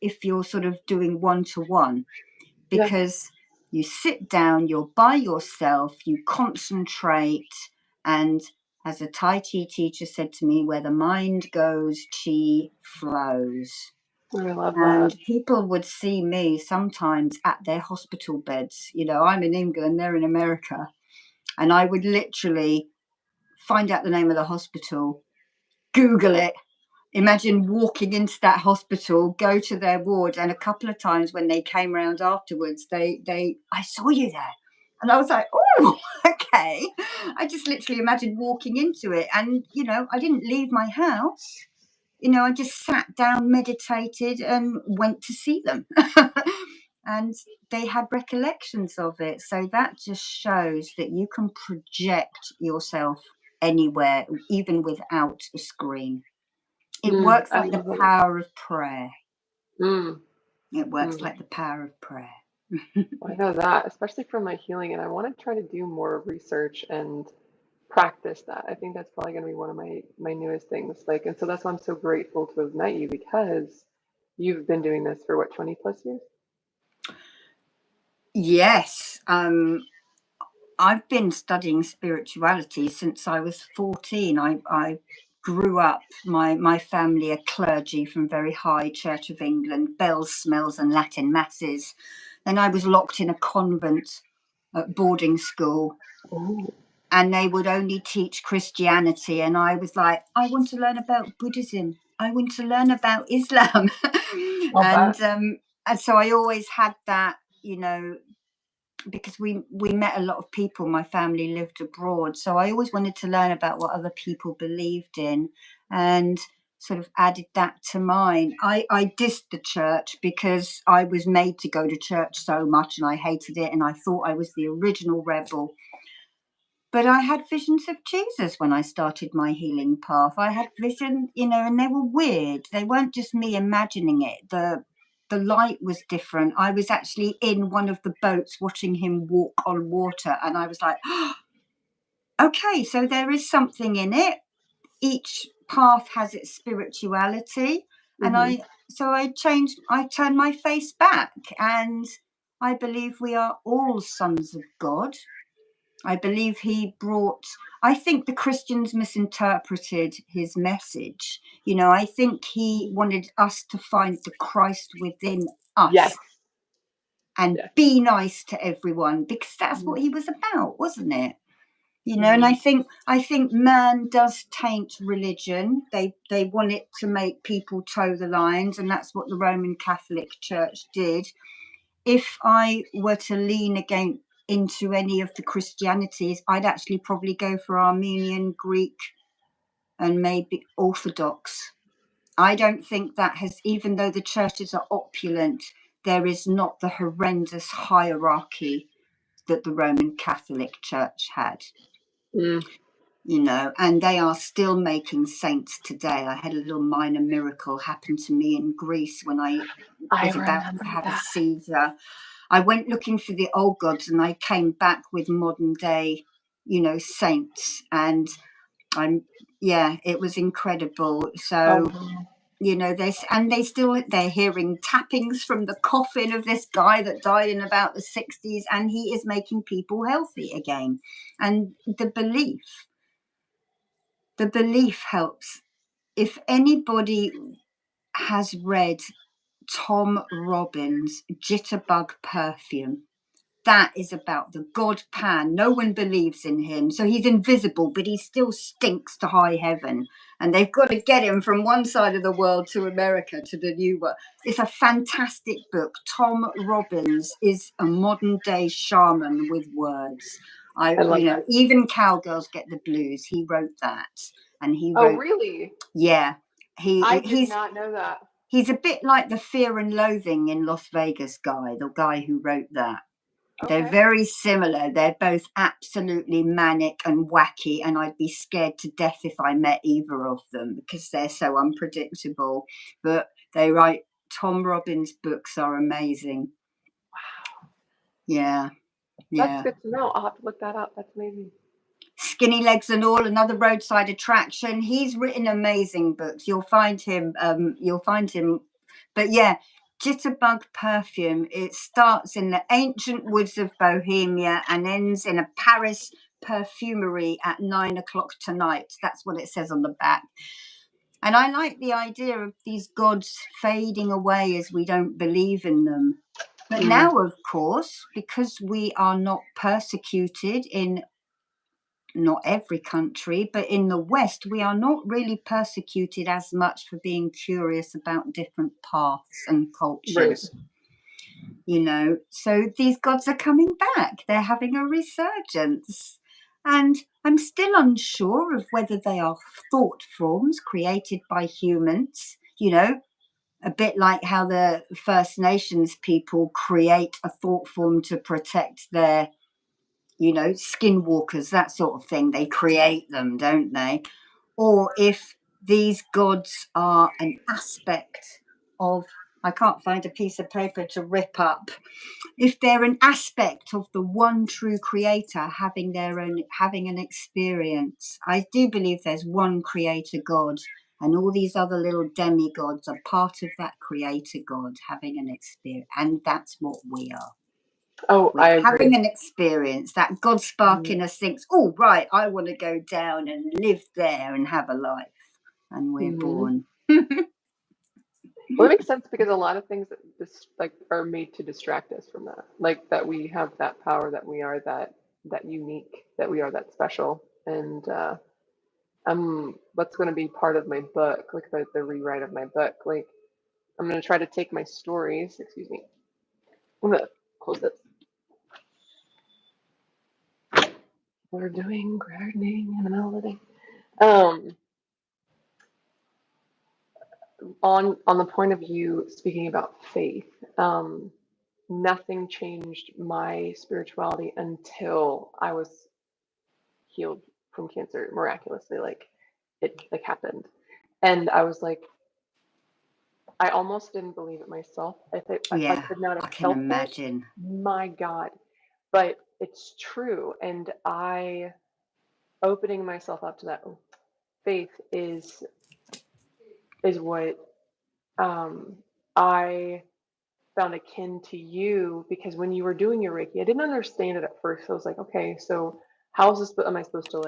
if you're sort of doing one-to-one, because you sit down, you're by yourself, you concentrate, and as a Tai Chi teacher said to me, where the mind goes, chi flows. I love And that. people would see me sometimes at their hospital beds. You know, I'm in England, they're in America, and I would literally find out the name of the hospital, Google it. Imagine walking into that hospital, go to their ward, and a couple of times when they came round afterwards, I saw you there. And I was like, oh, okay. I just literally imagined walking into it. And, you know, I didn't leave my house. You know, I just sat down, meditated, and went to see them. And they had recollections of it. So that just shows that you can project yourself anywhere, even without a screen. It works like the power of prayer. It works like the power of prayer. I know that, especially for my healing, and I want to try to do more research and practice that. I think that's probably going to be one of my newest things. Like, and so that's why I'm so grateful to have met you, because you've been doing this for what, 20 plus years? Yes. I've been studying spirituality since I was 14. I grew up, my family are clergy from very high Church of England, bells, smells, and Latin masses. Then I was locked in a convent at boarding school. Ooh. And they would only teach Christianity. And I was like, I want to learn about Buddhism. I want to learn about Islam. and so I always had that, you know, because we met a lot of people. My family lived abroad. So I always wanted to learn about what other people believed in, and sort of added that to mine. I dissed the church because I was made to go to church so much and I hated it. And I thought I was the original rebel. But I had visions of Jesus when I started my healing path. I had vision, you know, and they were weird. They weren't just me imagining it. The light was different. I was actually in one of the boats watching him walk on water, and I was like, oh, okay, so there is something in it. Each path has its spirituality. And I turned my face back, and I believe we are all sons of God. I believe I think the Christians misinterpreted his message. You know, I think he wanted us to find the Christ within us and be nice to everyone, because that's what he was about, wasn't it? You know, and I think man does taint religion. They want it to make people toe the lines, and that's what the Roman Catholic Church did. If I were to lean into any of the Christianities, I'd actually probably go for Armenian, Greek, and maybe Orthodox. I don't think that even though the churches are opulent, there is not the horrendous hierarchy that the Roman Catholic Church had. You know, and they are still making saints today. I had a little minor miracle happen to me in Greece when I was about to have a seizure. I went looking for the old gods, and I came back with modern day, you know, saints. And it was incredible. So, you know, they're hearing tappings from the coffin of this guy that died in about the 60s, and he is making people healthy again. And the belief helps. If anybody has read Tom Robbins' Jitterbug Perfume, that is about the god Pan. No one believes in him, so he's invisible, but he still stinks to high heaven, and they've got to get him from one side of the world to America to the new world. It's a fantastic book. Tom Robbins is a modern day shaman with words. I love that. Even cowgirls get the blues. He wrote that, and he wrote. Oh, really? Yeah, I did not know that. He's a bit like the Fear and Loathing in Las Vegas guy, the guy who wrote that. Okay. They're very similar. They're both absolutely manic and wacky, and I'd be scared to death if I met either of them because they're so unpredictable. But Tom Robbins' books are amazing. Wow. Yeah. That's good to know. I'll have to look that up. That's amazing. Skinny Legs and All, another roadside attraction. He's written amazing books. You'll find him. But yeah, Jitterbug Perfume. It starts in the ancient woods of Bohemia and ends in a Paris perfumery at 9:00 tonight. That's what it says on the back. And I like the idea of these gods fading away as we don't believe in them. But now, of course, because we are not persecuted in not every country, but in the West, we are not really persecuted as much for being curious about different paths and cultures. Right. So these gods are coming back. They're having a resurgence. And I'm still unsure of whether they are thought forms created by humans, a bit like how the First Nations people create a thought form to protect their skinwalkers, that sort of thing. They create them, don't they? Or if these gods are an aspect of, I can't find a piece of paper to rip up, if they're an aspect of the one true creator having an experience. I do believe there's one creator God, and all these other little demigods are part of that creator God having an experience, and that's what we are. Oh, I agree. Having an experience, that God spark in us thinks, oh, right, I want to go down and live there and have a life. And we're born. Well, it makes sense because a lot of things that are made to distract us from that. Like that we have that power, that we are that unique, that we are that special. And what's going to be part of my book, like the rewrite of my book, like I'm going to try to take my stories, excuse me. I'm going to close this. We're doing gardening in the middle of the day. On the point of you speaking about faith, nothing changed my spirituality until I was healed from cancer miraculously. Like it happened, and I was like, I almost didn't believe it myself. If I could not have felt it, my God. But it's true, and opening myself up to that faith is what I found akin to you, because when you were doing your Reiki, I didn't understand it at first. So I was like, okay, so how am I supposed to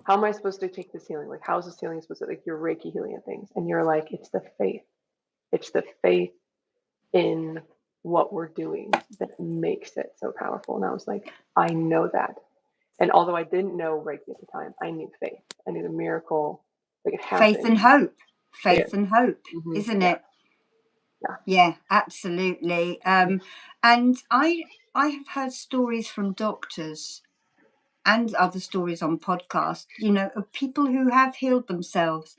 how am I supposed to take this healing? Like, how is this healing supposed to, your Reiki healing and things? And you're like, it's the faith. It's the faith in what we're doing that makes it so powerful. And I was like, I know that. And although I didn't know Reiki at the time, I knew faith. I knew the miracle. Like it happened. Faith and hope. Faith and hope, isn't it? Yeah, absolutely. And I have heard stories from doctors and other stories on podcasts, of people who have healed themselves.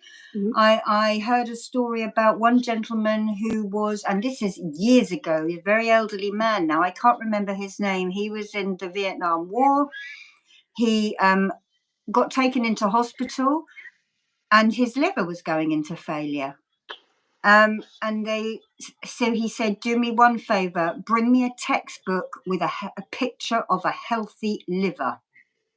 I heard a story about one gentleman who was, and this is years ago, a very elderly man now, I can't remember his name. He was in the Vietnam War. He got taken into hospital and his liver was going into failure. So he said, do me one favor, bring me a textbook with a picture of a healthy liver.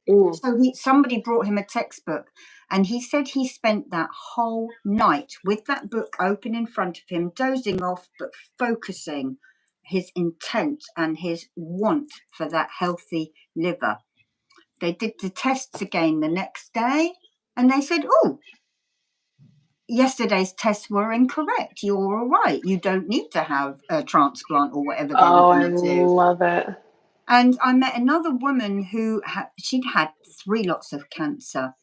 Ooh. So somebody brought him a textbook, and he said he spent that whole night with that book open in front of him, dozing off, but focusing his intent and his want for that healthy liver. They did the tests again the next day, and they said, oh, yesterday's tests were incorrect. You're all right. You don't need to have a transplant or whatever they were going to do. I love it. And I met another woman who she'd had 3 lots of cancer,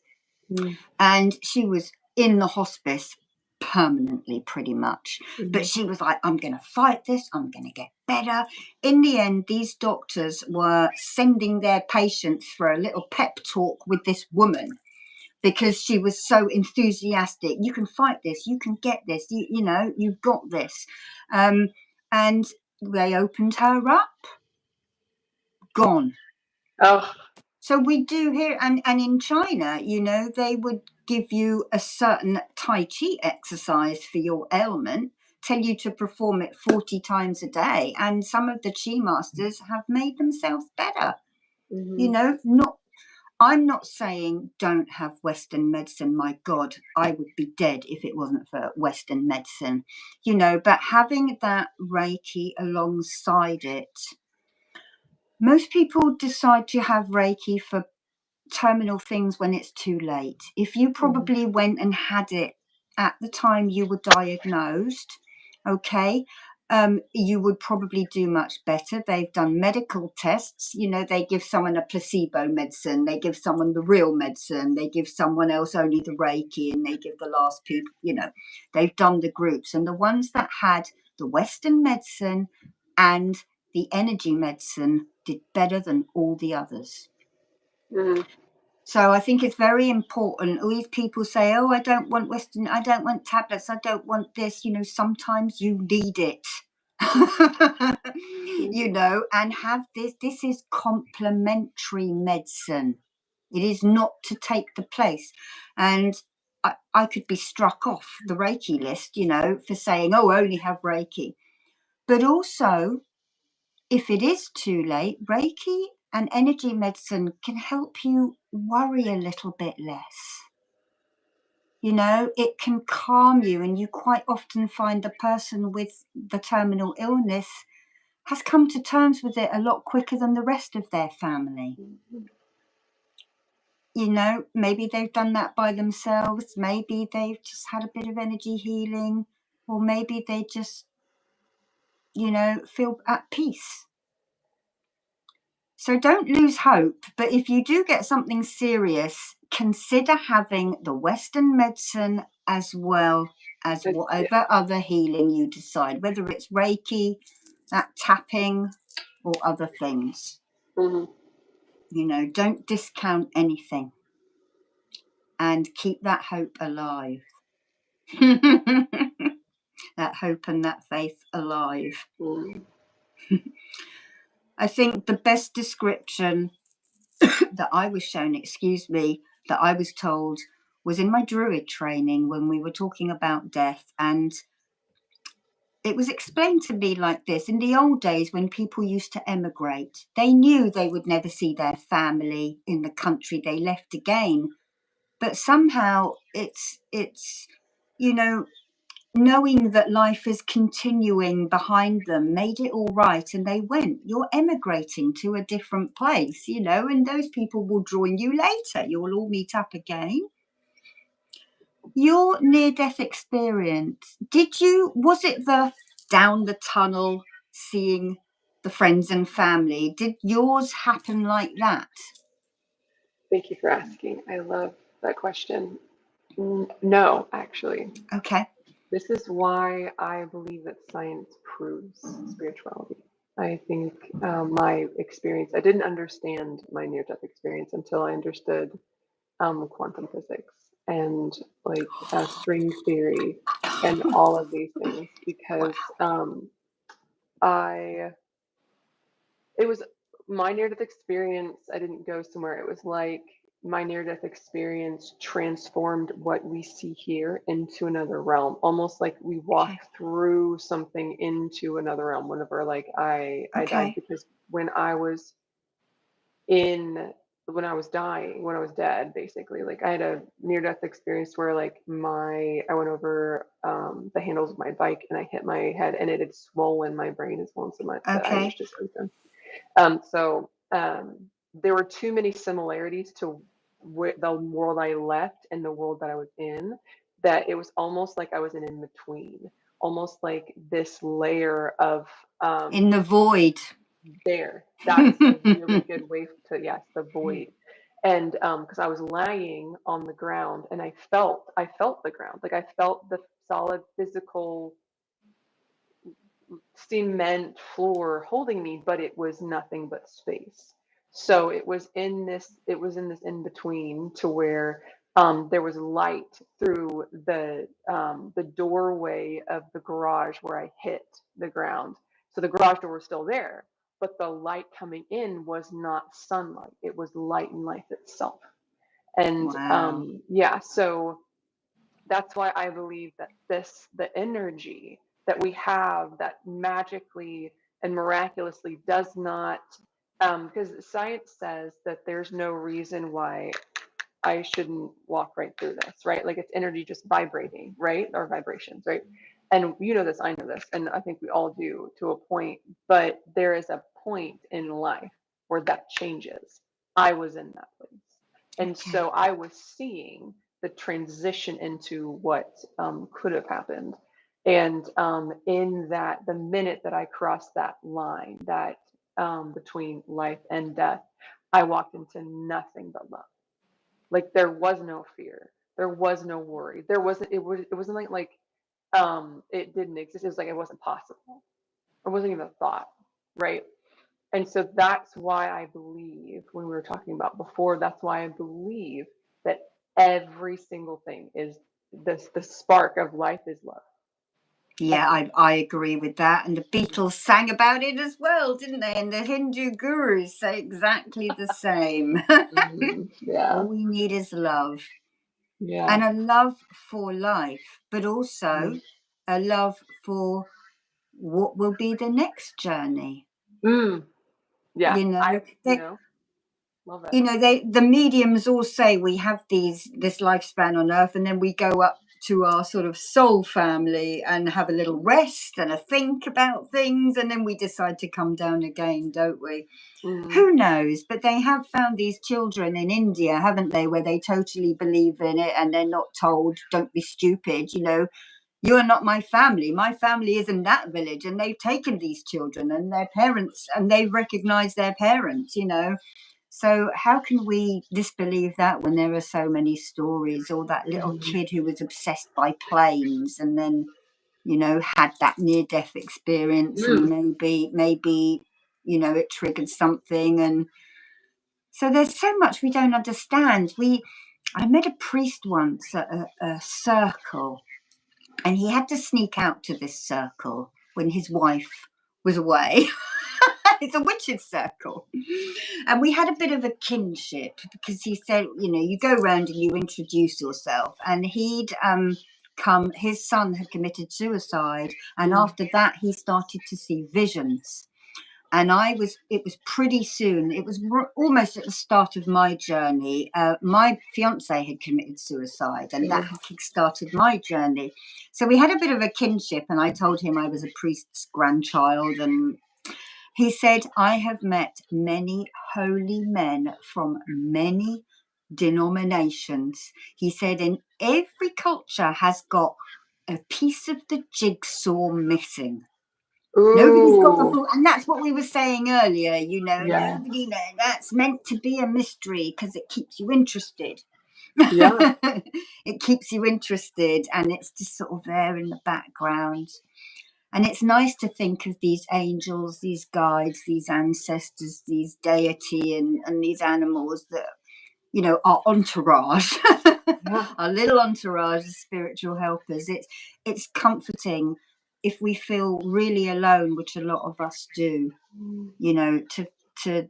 and she was in the hospice permanently, pretty much. But she was like, I'm going to fight this. I'm going to get better. In the end, these doctors were sending their patients for a little pep talk with this woman, because she was so enthusiastic. You can fight this. You can get this. You know, you've got this. And they opened her up. Gone. Oh. So we do here, and in China, you know, they would give you a certain Tai Chi exercise for your ailment, tell you to perform it 40 times a day, and some of the Chi masters have made themselves better. You know, I'm not saying don't have Western medicine. My God, I would be dead if it wasn't for Western medicine, you know, but having that Reiki alongside it. Most people decide to have Reiki for terminal things when it's too late. If you probably went and had it at the time you were diagnosed, okay, you would probably do much better. They've done medical tests. You know, they give someone a placebo medicine, they give someone the real medicine, they give someone else only the Reiki, and they give the last people, you know, they've done the groups. And the ones that had the Western medicine and the energy medicine did better than all the others. So I think it's very important. All these people say, oh, I don't want Western, I don't want tablets, I don't want this. You know, sometimes you need it, you know, and have this. This is complementary medicine. It is not to take the place. And I could be struck off the Reiki list, you know, for saying, oh, only have Reiki. But also, if it is too late, Reiki and energy medicine can help you worry a little bit less. You know, it can calm you, and you quite often find the person with the terminal illness has come to terms with it a lot quicker than the rest of their family. You know, maybe they've done that by themselves, maybe they've just had a bit of energy healing, or maybe they just, you know, feel at peace. So don't lose hope, but if you do get something serious, consider having the Western medicine as well as whatever other healing you decide, whether it's Reiki, that tapping, or other things. You know, don't discount anything, and keep that hope alive. That hope and that faith alive. I think the best description that I was shown, that I was told, was in my Druid training when we were talking about death. And it was explained to me like this: in the old days, when people used to emigrate, they knew they would never see their family in the country they left again. But somehow it's, you know, knowing that life is continuing behind them made it all right, and they went. You're emigrating to a different place, you know, and those people will join you later. You'll all meet up again. Your near-death experience, was it the down the tunnel, seeing the friends and family? Did yours happen like that? Thank you for asking. I love that question. No, actually. Okay. This is why I believe that science proves spirituality. I think my experience, I didn't understand my near-death experience until I understood quantum physics and like string theory and all of these things, because it was my near-death experience. I didn't go somewhere. It was like my near-death experience transformed what we see here into another realm, almost like we walked through something into another realm. Whenever like I died, because when I was dying, when I was dead, basically, like I had a near-death experience where like I went over the handles of my bike and I hit my head, and it had swollen my brain as well so much that I was just open. So there were too many similarities to the world I left and the world that I was in, that it was almost like I was in between, almost like this layer of in the void. there. That's a really good way to, yes, the void. And because I was lying on the ground and I felt the ground, like I felt the solid physical cement floor holding me, but it was nothing but space. So it was in this in between to where there was light through the doorway of the garage where I hit the ground. So the garage door was still there, but the light coming in was not sunlight. It was light and life itself. And Wow. yeah, so that's why I believe that the energy that we have that magically and miraculously does not, because science says that there's no reason why I shouldn't walk right through this, right? Like it's energy just vibrating, right? Or vibrations, right? And you know this, I know this, and I think we all do to a point, but there is a point in life where that changes. I was in that place. And Okay. so I was seeing the transition into what could have happened. And in that, the minute that I crossed that line, that between life and death, I walked into nothing but love. Like there was no fear, there was no worry, it wasn't like it didn't exist. It was like it wasn't possible. It wasn't even a thought, right? And so that's why I believe when we were talking about before, that's why I believe that every single thing is this the spark of life is love. Yeah, I agree with that. And the Beatles sang about it as well, didn't they? And the Hindu gurus say exactly the same. Yeah. All we need is love. Yeah. And a love for life, but also a love for what will be the next journey. Yeah. You know, Love it. you know, the mediums all say we have this lifespan on earth, and then we go up to our sort of soul family and have a little rest and a think about things, and then we decide to come down again, don't we? Who knows? But they have found these children in India, haven't they, where they totally believe in it and they're not told, don't be stupid, you know, you're not my family. My family is in that village, and they've taken these children and their parents, and they recognize their parents, you know. So how can we disbelieve that when there are so many stories? Or that little kid who was obsessed by planes and then, you know, had that near-death experience, and maybe, you know, it triggered something. And so there's so much we don't understand. I met a priest once at a circle, and he had to sneak out to this circle when his wife was away. It's a witches' circle. And we had a bit of a kinship because he said, you know, you go around and you introduce yourself. And he'd come, his son had committed suicide. And after that, he started to see visions. And it was pretty soon, it was almost at the start of my journey. My fiance had committed suicide, and that had kickstarted my journey. So we had a bit of a kinship, and I told him I was a priest's grandchild. And he said, I have met many holy men from many denominations. He said, and every culture has got a piece of the jigsaw missing. Nobody's got the full, and that's what we were saying earlier, you know, nobody knows. That's meant to be a mystery because it keeps you interested. Yeah. It keeps you interested, and it's just sort of there in the background. And it's nice to think of these angels, these guides, these ancestors, these deity, and these animals that, you know, our entourage, our little entourage of spiritual helpers. It's comforting if we feel really alone, which a lot of us do, you know, to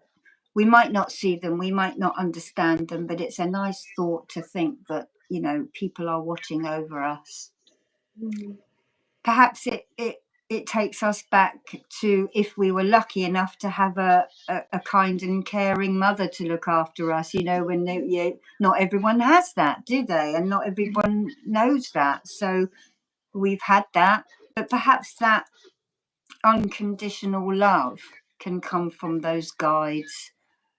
we might not see them, we might not understand them, but it's a nice thought to think that, you know, people are watching over us. Perhaps it takes us back to if we were lucky enough to have a kind and caring mother to look after us, you know, when not everyone has that, do they? And not everyone knows that. So we've had that, but perhaps that unconditional love can come from those guides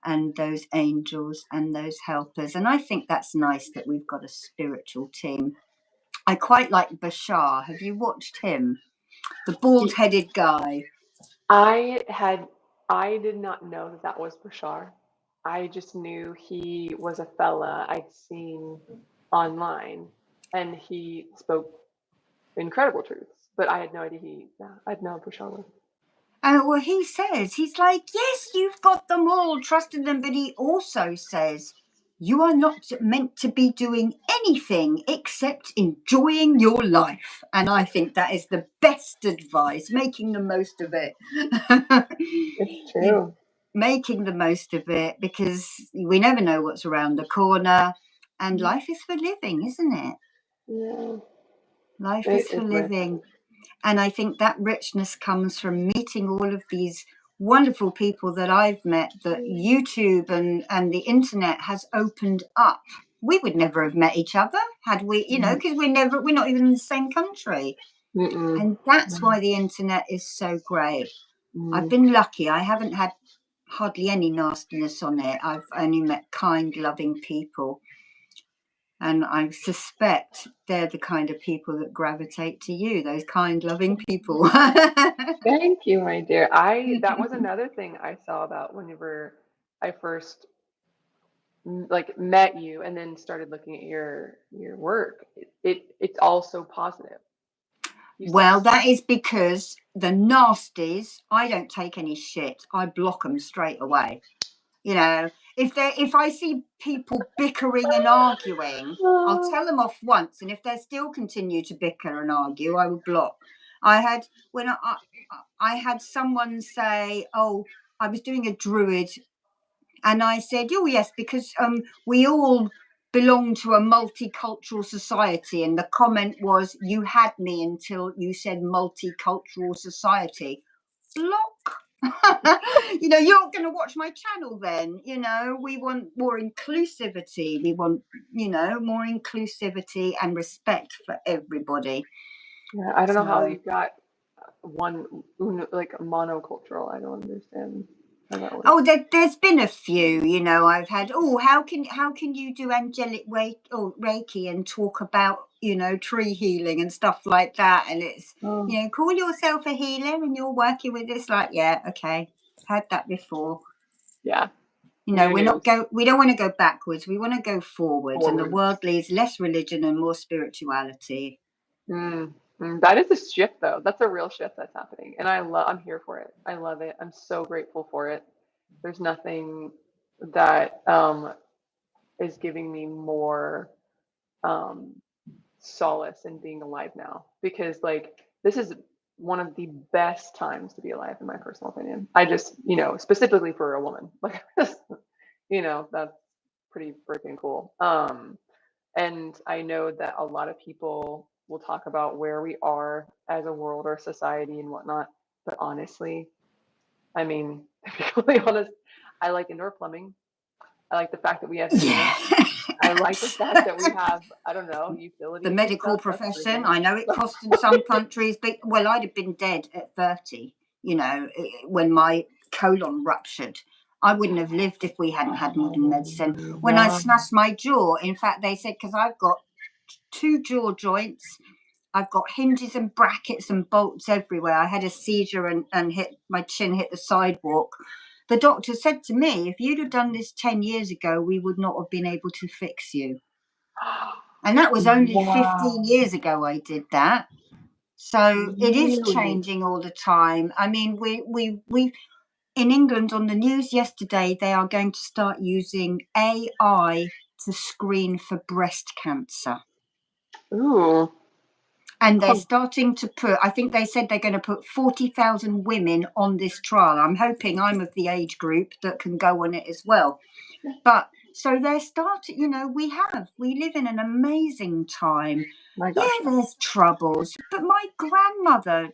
and those angels and those helpers. And I think that's nice that we've got a spiritual team. I quite like Bashar. Have you watched him? The bald-headed guy. I had I did not know that that was Bashar. I just knew he was a fella I'd seen online, and he spoke incredible truths. But I had no idea I'd known Bashar was. Well, he says, he's like, yes, you've got them all, trust in them. But he also says, you are not meant to be doing anything except enjoying your life. And I think that is the best advice, making the most of it. It's true. Making the most of it, because we never know what's around the corner. And life is for living, isn't it? Yeah. Life It is for is living. And I think that richness comes from meeting all of these wonderful people that I've met, that YouTube and the internet has opened up. We would never have met each other had we, because we're not even in the same country. Mm-mm. And that's why the internet is so great. I've Mm. been lucky. I haven't had hardly any nastiness on it. I've only met kind, loving people. And I suspect they're the kind of people that gravitate to you, those kind, loving people. Thank you, my dear. That was another thing I saw about whenever I first like met you and then started looking at your work. It's all so positive. You see, Well, that is because the nasties, I don't take any shit. I block them straight away. If I see people bickering and arguing, I'll tell them off once, and if they still continue to bicker and argue, I will block. I had someone say, "Oh, I was doing a druid," and I said, "Oh yes, because we all belong to a multicultural society," and the comment was, "You had me until you said multicultural society." Block. You're not going to watch my channel then. We want more inclusivity. We want, more inclusivity and respect for everybody. yeah, I don't know how you've got like monocultural. I don't understand how that works. Oh, there's been a few. I've had. Oh, how can you do angelic Reiki and talk about tree healing and stuff like that? And it's call yourself a healer and you're working with this. Like, yeah, okay, had that before. Yeah. We don't want to go backwards. We want to go forwards. And the world needs less religion and more spirituality. That is a shift, though. That's a real shift that's happening, and I'm here for it. I love it. I'm so grateful for it. There's nothing that is giving me more solace in being alive now, because this is one of the best times to be alive, in my personal opinion. I just, specifically for a woman, that's pretty freaking cool. And I know that a lot of people will talk about where we are as a world or society and whatnot, but honestly, I mean, to be completely honest, I like indoor plumbing. I like the fact that we have I like the fact that we have, I don't know, utilities. The medical profession. I know it costs in some countries, but I'd have been dead at 30, when my colon ruptured. I wouldn't have lived if we hadn't had modern medicine. When I smashed my jaw, in fact, they said, because I've got 2 jaw joints, I've got hinges and brackets and bolts everywhere. I had a seizure and my chin hit the sidewalk. The doctor said to me, if you'd have done this 10 years ago, we would not have been able to fix you. And that was only 15 years ago I did that. So it is changing all the time. I mean, we in England on the news yesterday, they are going to start using AI to screen for breast cancer. Ooh. And they're starting to I think they said they're going to put 40,000 women on this trial. I'm hoping I'm of the age group that can go on it as well. But so they're starting, we live in an amazing time. My gosh. Yeah, there's troubles. But my grandmother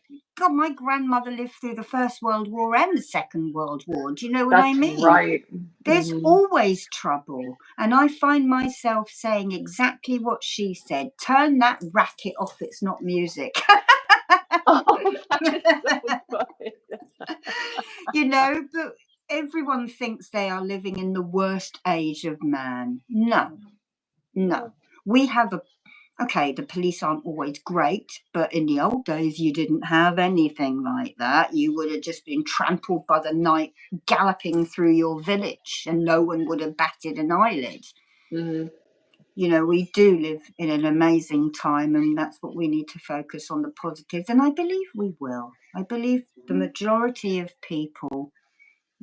lived through the First World War and the Second World War. Do you know what I mean? Right. There's always trouble. And I find myself saying exactly what she said. Turn that racket off. It's not music. Oh, that is so funny. But everyone thinks they are living in the worst age of man. No. We have Okay, the police aren't always great, but in the old days, you didn't have anything like that. You would have just been trampled by the night galloping through your village, and no one would have batted an eyelid. Mm-hmm. You know, we do live in an amazing time, and that's what we need to focus on, the positives. And I believe we will. I believe the majority of people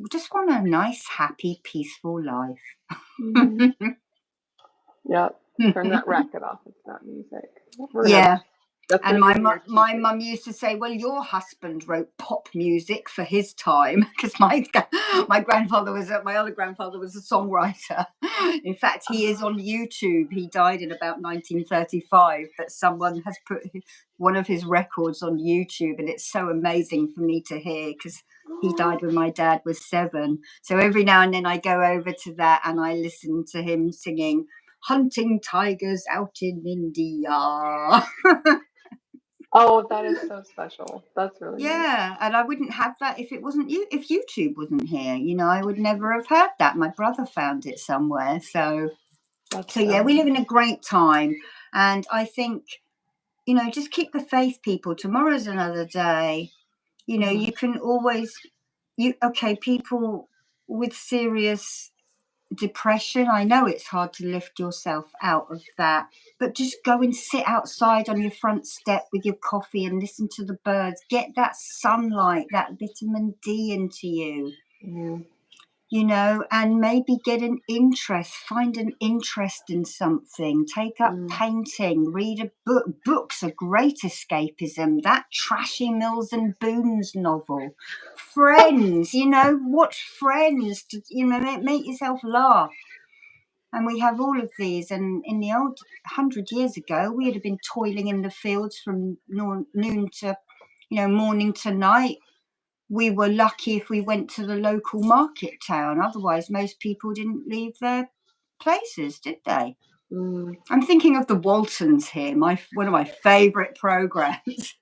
just want a nice, happy, peaceful life. Mm-hmm. Yep. Turn that racket off. It's not music. Yeah. That's And gonna be your my t-shirt. mum used to say, well, your husband wrote pop music for his time, because my other grandfather was a songwriter. In fact, he is on YouTube. He died in about 1935, but someone has put one of his records on YouTube, and it's so amazing for me to hear, because he died when my dad was 7. So every now and then I go over to that and I listen to him singing "Hunting Tigers Out in India." Oh, that is so special. That's really nice. Yeah, and I wouldn't have that if it wasn't if YouTube wasn't here. You know, I would never have heard that. My brother found it somewhere. So yeah, we live in a great time, and I think, you know, just keep the faith, people. Tomorrow's another day. You know, you can always people with serious depression, I know it's hard to lift yourself out of that, but just go and sit outside on your front step with your coffee and listen to the birds. Get that sunlight, that vitamin D into you. Mm-hmm. You know, and maybe find an interest in something, take up painting, read a book. Books are great escapism. That trashy Mills and Boons novel. Friends, you know, watch Friends to, you know, make yourself laugh. And we have all of these. And in the old 100 years ago, we'd have been toiling in the fields from noon to, you know, morning to night. We were lucky if we went to the local market town. Otherwise, most people didn't leave their places, did they? I'm thinking of the Waltons here, one of my favourite programmes.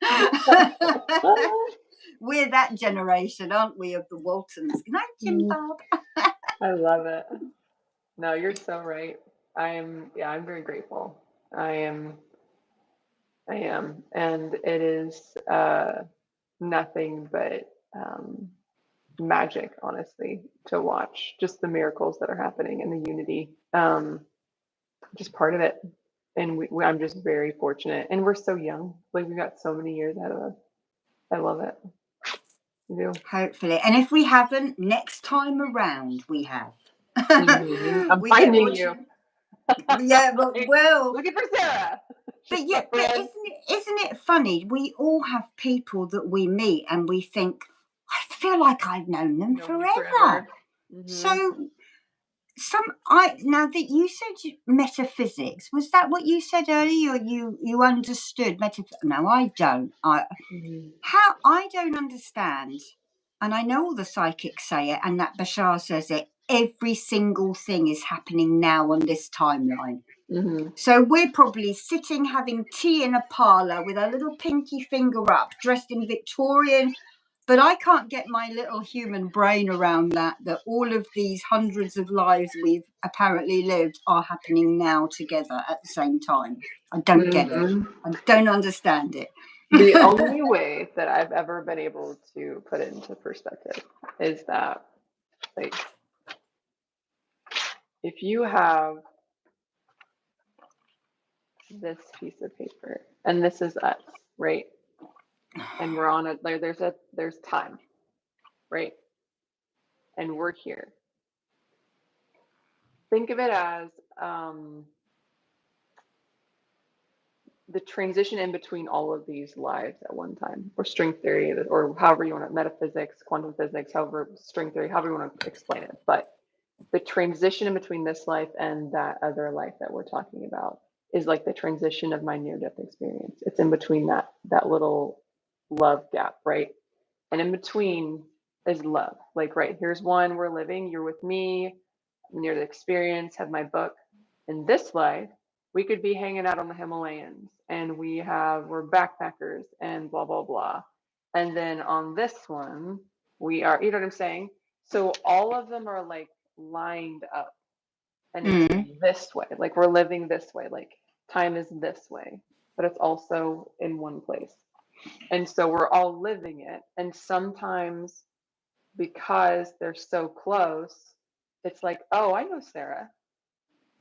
We're that generation, aren't we, of the Waltons? Good night, Jim Bob. I love it. No, you're so right. I'm very grateful. I am. And it is nothing but magic, honestly, to watch just the miracles that are happening and the unity. Just part of it. And I'm just very fortunate. And we're so young. Like, we've got so many years ahead of us. I love it. You do. Hopefully. And if we haven't, next time around, we have. I'm finding you. Yeah, but well, looking for Sarah. But isn't it funny? We all have people that we meet and we think, I feel like I've known them forever. So now that you said metaphysics, was that what you said earlier? Or you understood metaphysics? No, I don't. I don't understand. And I know all the psychics say it, and that Bashar says it. Every single thing is happening now on this timeline. So we're probably sitting having tea in a parlour with our little pinky finger up, dressed in Victorian. But I can't get my little human brain around that all of these hundreds of lives we've apparently lived are happening now together at the same time. I don't get it. I don't understand it. The only way that I've ever been able to put it into perspective is that, like, if you have this piece of paper and this is us, right? And we're on it. There's time, right? And we're here. Think of it as the transition in between all of these lives at one time, or string theory, or however you want it, metaphysics, quantum physics, however, string theory, however you want to explain it. But the transition in between this life and that other life that we're talking about is like the transition of my near-death experience. It's in between that little love gap, right? And in between is love. Like, right, here's one, we're living, you're with me, near the experience, have my book. In this life, we could be hanging out on the Himalayas and we're backpackers and blah, blah, blah. And then on this one, we are, you know what I'm saying? So all of them are like lined up, and it's this way, like we're living this way. Like time is this way, but it's also in one place. And so we're all living it. And sometimes because they're so close, it's like, oh, I know Sarah.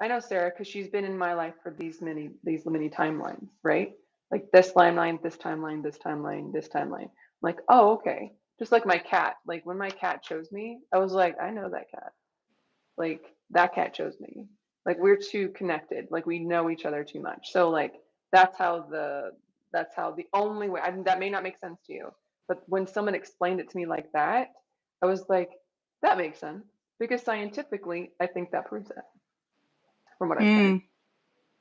I know Sarah because she's been in my life for these many timelines, right? Like this timeline, this timeline, this timeline, this timeline. I'm like, oh, okay. Just like my cat. Like when my cat chose me, I was like, I know that cat. Like that cat chose me. Like we're too connected. Like we know each other too much. So like that's how the only way. I mean, that may not make sense to you, but when someone explained it to me like that, I was like, that makes sense because scientifically, I think that proves it from what I'm saying.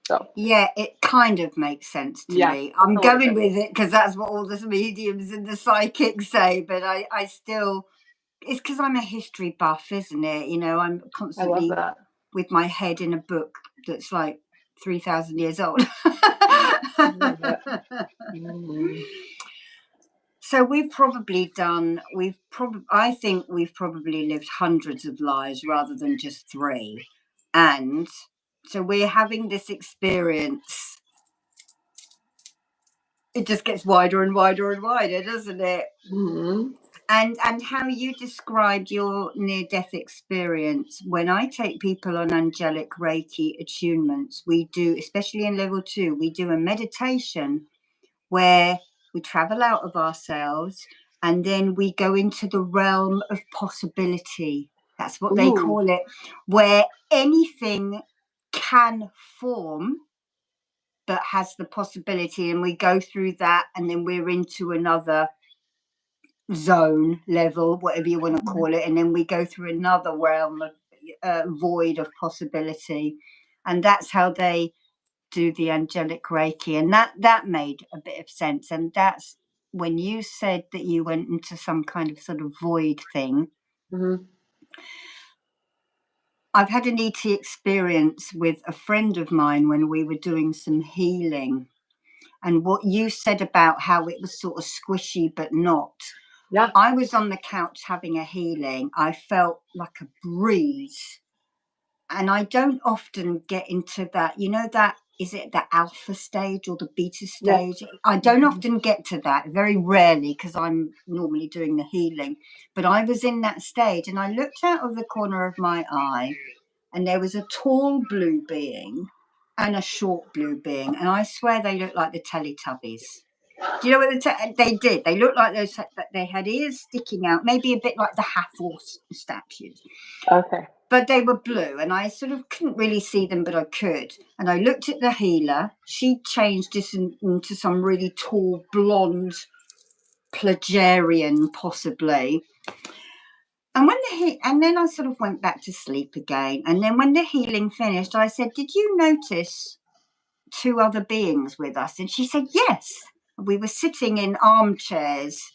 So yeah, it kind of makes sense to yeah, me. I'm a little going bit. with it because that's what all the mediums and the psychics say, but I still, it's because I'm a history buff, isn't it? You know, I'm I love constantly that. with my head in a book that's like 3,000 years old. I love it. Mm-hmm. So I think we've probably lived hundreds of lives rather than just 3. And so we're having this experience. It just gets wider and wider and wider, doesn't it? Mm-hmm. And how you described your near-death experience, when I take people on angelic Reiki attunements, we do, especially in level 2, we do a meditation where we travel out of ourselves and then we go into the realm of possibility. That's what they call it, where anything can form but has the possibility, and we go through that and then we're into another zone, level, whatever you want to call it, and then we go through another realm of void of possibility. And that's how they do the angelic Reiki, and that made a bit of sense. And that's when you said that you went into some kind of sort of void thing. Mm-hmm. I've had an ET experience with a friend of mine when we were doing some healing, and what you said about how it was sort of squishy but not. Yeah. I was on the couch having a healing. I felt like a breeze. And I don't often get into that, you know, that, is it the alpha stage or the beta stage? Yes. I don't often get to that, very rarely, because I'm normally doing the healing. But I was in that stage and I looked out of the corner of my eye and there was a tall blue being and a short blue being. And I swear they looked like the Teletubbies. Do you know what they did? They looked like those, they had ears sticking out, maybe a bit like the Hathor statues. Okay. But they were blue, and I sort of couldn't really see them, but I could. And I looked at the healer. She changed this into some really tall, blonde Plagerian, possibly. And and then I sort of went back to sleep again. And then when the healing finished, I said, "Did you notice 2 other beings with us?" And she said, "Yes." We were sitting in armchairs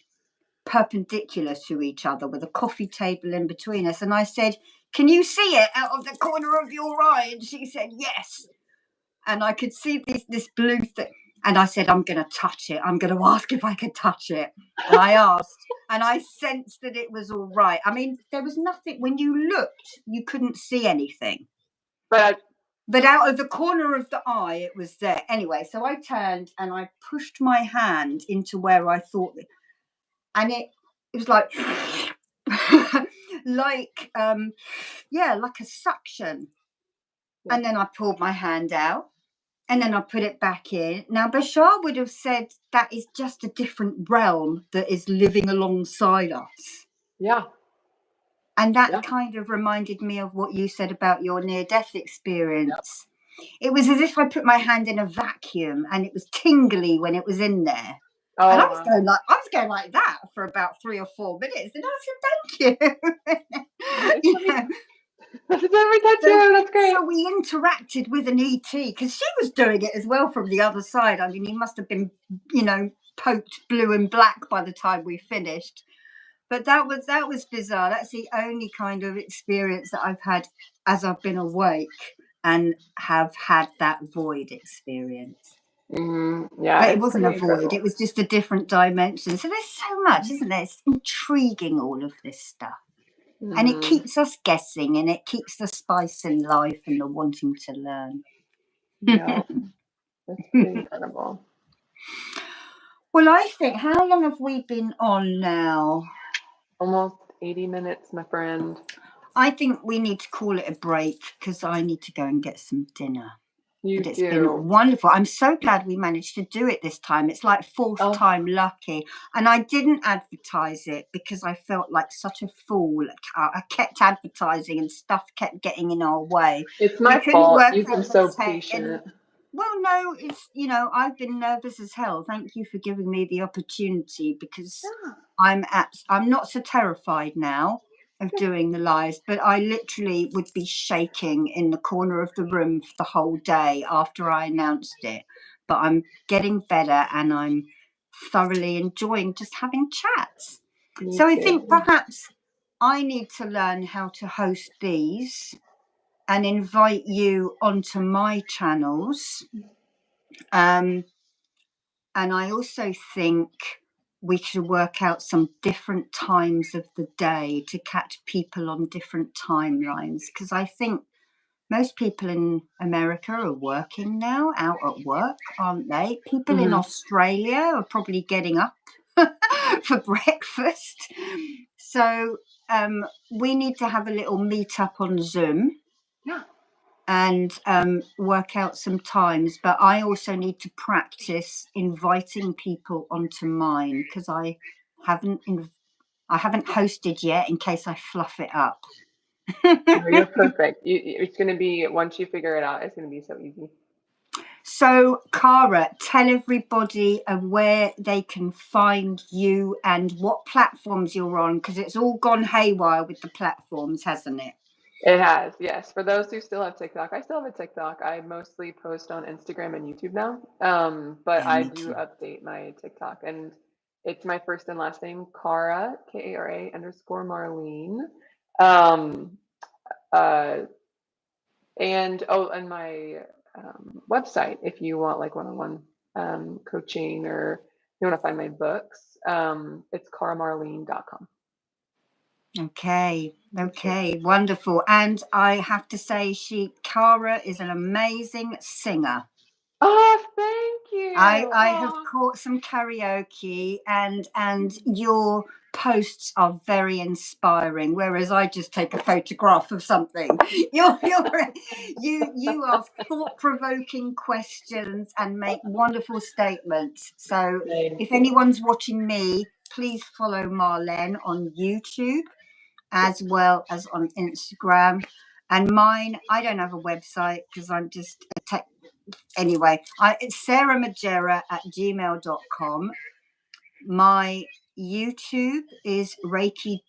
perpendicular to each other with a coffee table in between us. And I said, "Can you see it out of the corner of your eye?" And she said, "Yes." And I could see this blue thing. And I said, "I'm going to touch it. I'm going to ask if I can touch it." And I asked, and I sensed that it was all right. I mean, there was nothing, when you looked, you couldn't see anything. But out of the corner of the eye, it was there. Anyway, so I turned and I pushed my hand into where I thought, and it was like, like a suction. Yeah. And then I pulled my hand out and then I put it back in. Now, Bashar would have said that is just a different realm that is living alongside us. Yeah. And that kind of reminded me of what you said about your near-death experience. Yep. It was as if I put my hand in a vacuum and it was tingly when it was in there. Oh, and I was going like that for about 3 or 4 minutes, and I said, "Thank you." That's great. So we interacted with an ET because she was doing it as well from the other side. I mean, he must have been, poked blue and black by the time we finished. But that was bizarre. That's the only kind of experience that I've had as I've been awake and have had that void experience. Yeah, but it wasn't a void. Incredible. It was just a different dimension. So there's so much, isn't there? It's intriguing, all of this stuff. And it keeps us guessing, and it keeps the spice in life and the wanting to learn. Yeah. That's pretty incredible. Well, I think, how long have we been on now? Almost 80 minutes, my friend. I think we need to call it a break because I need to go and get some dinner. You But it's do. been wonderful. I'm so glad we managed to do it this time. It's like fourth time lucky. And I didn't advertise it because I felt like such a fool. I kept advertising and stuff kept getting in our way. It's my fault. You've been so patient. Well, no, it's, I've been nervous as hell. Thank you for giving me the opportunity because I'm not so terrified now of doing the lives, but I literally would be shaking in the corner of the room for the whole day after I announced it. But I'm getting better and I'm thoroughly enjoying just having chats. So I think perhaps I need to learn how to host these and invite you onto my channels. And I also think we should work out some different times of the day to catch people on different timelines, because I think most people in America are working now, out at work, aren't they? People in Australia are probably getting up for breakfast. So we need to have a little meet up on Zoom. Yeah. And work out some times, but I also need to practice inviting people onto mine because I haven't hosted yet in case I fluff it up. No, you're perfect. It's going to be, once you figure it out, it's going to be so easy. So, Cara, tell everybody where they can find you and what platforms you're on, because it's all gone haywire with the platforms, hasn't it? It has, yes. For those who still have TikTok, I still have a TikTok. I mostly post on Instagram and YouTube now, but I do update my TikTok, and it's my first and last name, Cara, Kara_Marlene. And my website, if you want like one-on-one coaching or you want to find my books, it's karamarlene.com. Okay, wonderful. And I have to say, Cara is an amazing singer. Oh, thank you. I have caught some karaoke, and your posts are very inspiring, whereas I just take a photograph of something. You ask thought-provoking questions and make wonderful statements. So if anyone's watching me, please follow Marlene on YouTube as well as on Instagram. And mine, I don't have a website because I'm just a tech. Anyway, it's sarahmajera@gmail.com. My YouTube is Reiki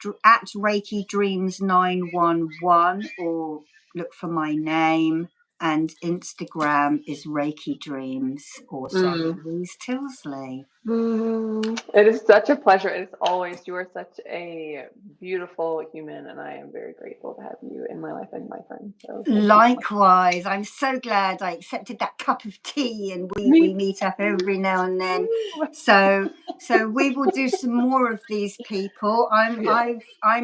Dreams 911, or look for my name. And Instagram is Reiki Dreams or Sarah Tilsley. It is such a pleasure. It is always, you are such a beautiful human, and I am very grateful to have you in my life and my friend. So likewise, I'm so glad I accepted that cup of tea, and we meet up every now and then. So we will do some more of these people. I'm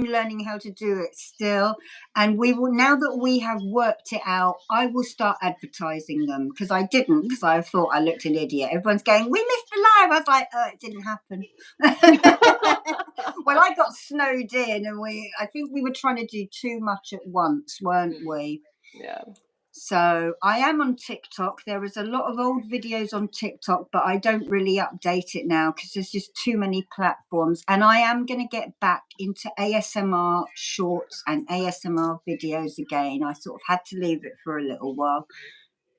learning how to do it still, and we will, now that we have worked it out, I will start advertising them, because I didn't, because I thought I looked an idiot. Everyone's going, we missed the live. I was like, oh, it didn't happen. Well, I got snowed in, and I think we were trying to do too much at once, weren't we? Yeah. So I am on TikTok. There is a lot of old videos on TikTok, but I don't really update it now because there's just too many platforms. And I am going to get back into ASMR shorts and ASMR videos again. I sort of had to leave it for a little while,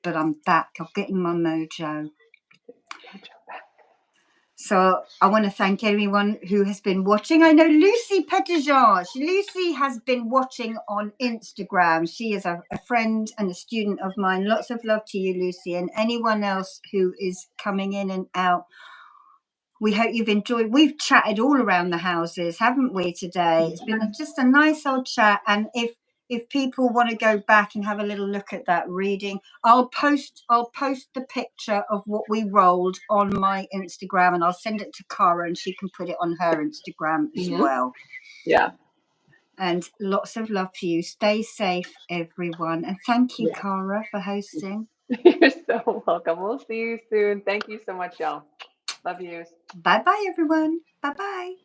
but I'm back. I'm getting my mojo. So I want to thank everyone who has been watching. I know Lucy Petitjean. Lucy has been watching on Instagram. She is a friend and a student of mine. Lots of love to you, Lucy, and anyone else who is coming in and out. We hope you've enjoyed. We've chatted all around the houses, haven't we, today? It's been just a nice old chat. And if people want to go back and have a little look at that reading, I'll post the picture of what we rolled on my Instagram, and I'll send it to Cara, and she can put it on her Instagram as well. Yeah. And lots of love to you. Stay safe, everyone. And thank you, Cara, for hosting. You're so welcome. We'll see you soon. Thank you so much, y'all. Love you. Bye bye, everyone. Bye bye.